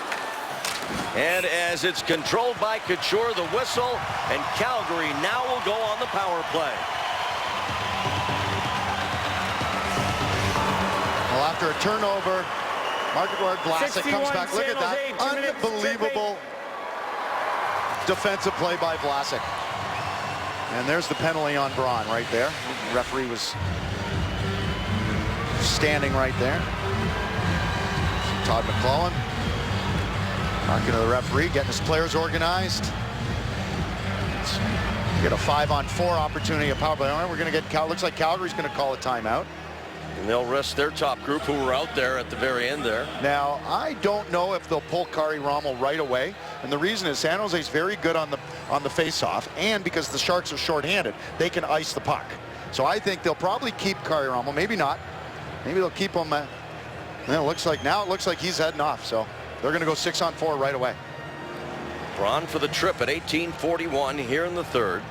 Speaker 1: And as it's controlled by Couture, the whistle, and Calgary now will go on the power play.
Speaker 2: Well, after a turnover, Marc-Edouard Vlasic comes back. Look at that unbelievable defensive play by Vlasic. And there's the penalty on Braun right there. The referee was standing right there. Todd McClellan talking to the referee, getting his players organized. Get a 5-on-4 opportunity, a power play. All right, we're going to get looks like Calgary's going to call a timeout.
Speaker 1: And they'll rest their top group who were out there at the very end there.
Speaker 2: Now, I don't know if they'll pull Kari Ramo right away. And the reason is San Jose's very good on the face-off, and because the Sharks are shorthanded, they can ice the puck. So I think they'll probably keep Kari Ramo. Maybe not. Maybe they'll keep him. It looks like he's heading off. So they're going to go 6-on-4 right away.
Speaker 1: Braun for the trip at 18:41 here in the third.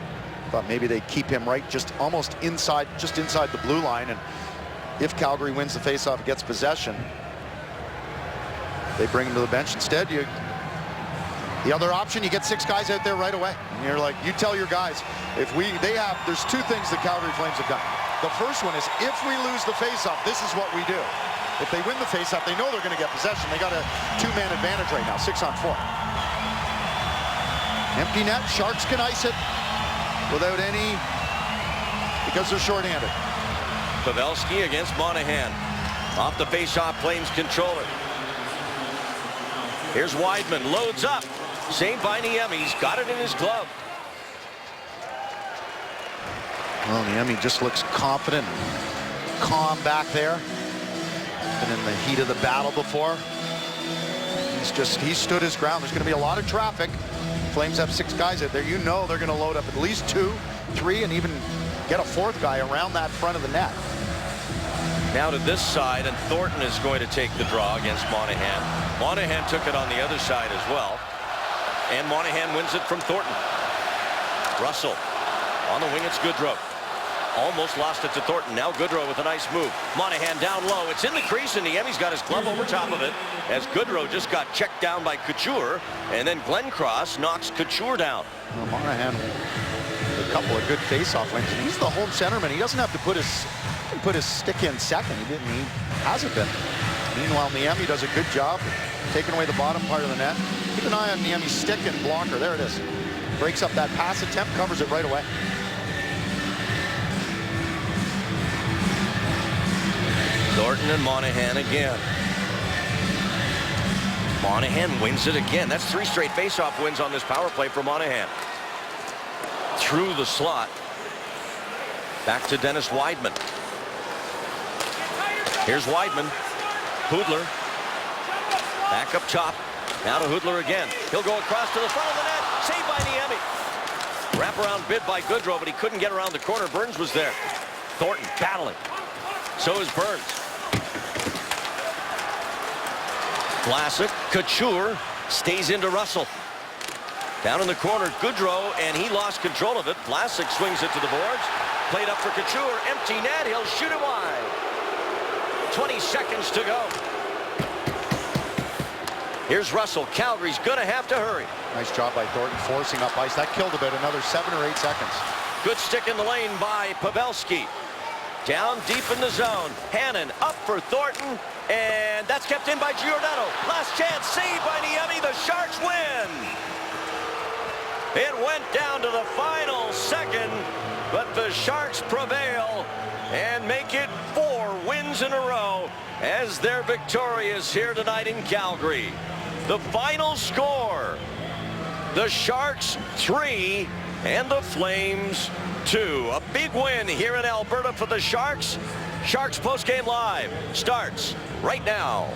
Speaker 2: Thought maybe they keep him right just almost inside the blue line, and if Calgary wins the faceoff and gets possession, they bring him to the bench. Instead, the other option, you get 6 guys out there right away. And you're like, you tell your guys, there's 2 things the Calgary Flames have done. The first one is, if we lose the faceoff, this is what we do. If they win the faceoff, they know they're going to get possession. They got a 2-man advantage right now, 6-on-4. Empty net, Sharks can ice it without any, because they're shorthanded.
Speaker 1: Pavelski against Monahan. Off the faceoff, Flames controller. Here's Weidman, loads up. Saved by Niemi, he's got it in his glove.
Speaker 2: Well, Niemi just looks confident, calm back there. Been in the heat of the battle before. He stood his ground. There's going to be a lot of traffic. Flames have 6 guys out there. You know they're going to load up at least 2, 3, and even get a 4th guy around that front of the net.
Speaker 1: Now to this side, and Thornton is going to take the draw against Monahan. Monahan took it on the other side as well. And Monahan wins it from Thornton. Russell on the wing, it's Goodrow. Almost lost it to Thornton. Now Goodrow with a nice move. Monahan down low. It's in the crease, and Niemi's got his glove over top of it as Goodrow just got checked down by Couture, and then Glencross knocks Couture down.
Speaker 2: Well, Monahan, a couple of good face-off wins. He's the home centerman. He doesn't have to put his stick in second. He hasn't been. Meanwhile, Niemi does a good job taking away the bottom part of the net. Keep an eye on Niemi's stick and blocker. There it is. Breaks up that pass attempt, covers it right away.
Speaker 1: Thornton and Monahan again. Monahan wins it again. That's 3 straight faceoff wins on this power play for Monahan. Through the slot. Back to Dennis Weidman. Here's Weidman. Hudler. Back up top. Now to Hudler again. He'll go across to the front of the net. Saved by Niemi. Wraparound bid by Goodrow, but he couldn't get around the corner. Burns was there. Thornton battling. So is Burns. Vlasic, Couture stays into Russell. Down in the corner, Goodrow, and he lost control of it. Vlasic swings it to the boards. Played up for Couture. Empty net. He'll shoot it wide. 20 seconds to go. Here's Russell. Calgary's going to have to hurry.
Speaker 2: Nice job by Thornton forcing up ice. That killed about another 7 or 8 seconds.
Speaker 1: Good stick in the lane by Pavelski. Down deep in the zone. Hannon up for Thornton. And that's kept in by Giordano. Last chance, saved by Niemi. The Sharks win. It went down to the final second, but the Sharks prevail and make it 4 wins in a row as they're victorious here tonight in Calgary. The final score, the Sharks 3, and the Flames 2. A big win here in Alberta for the Sharks. Sharks postgame live starts right now.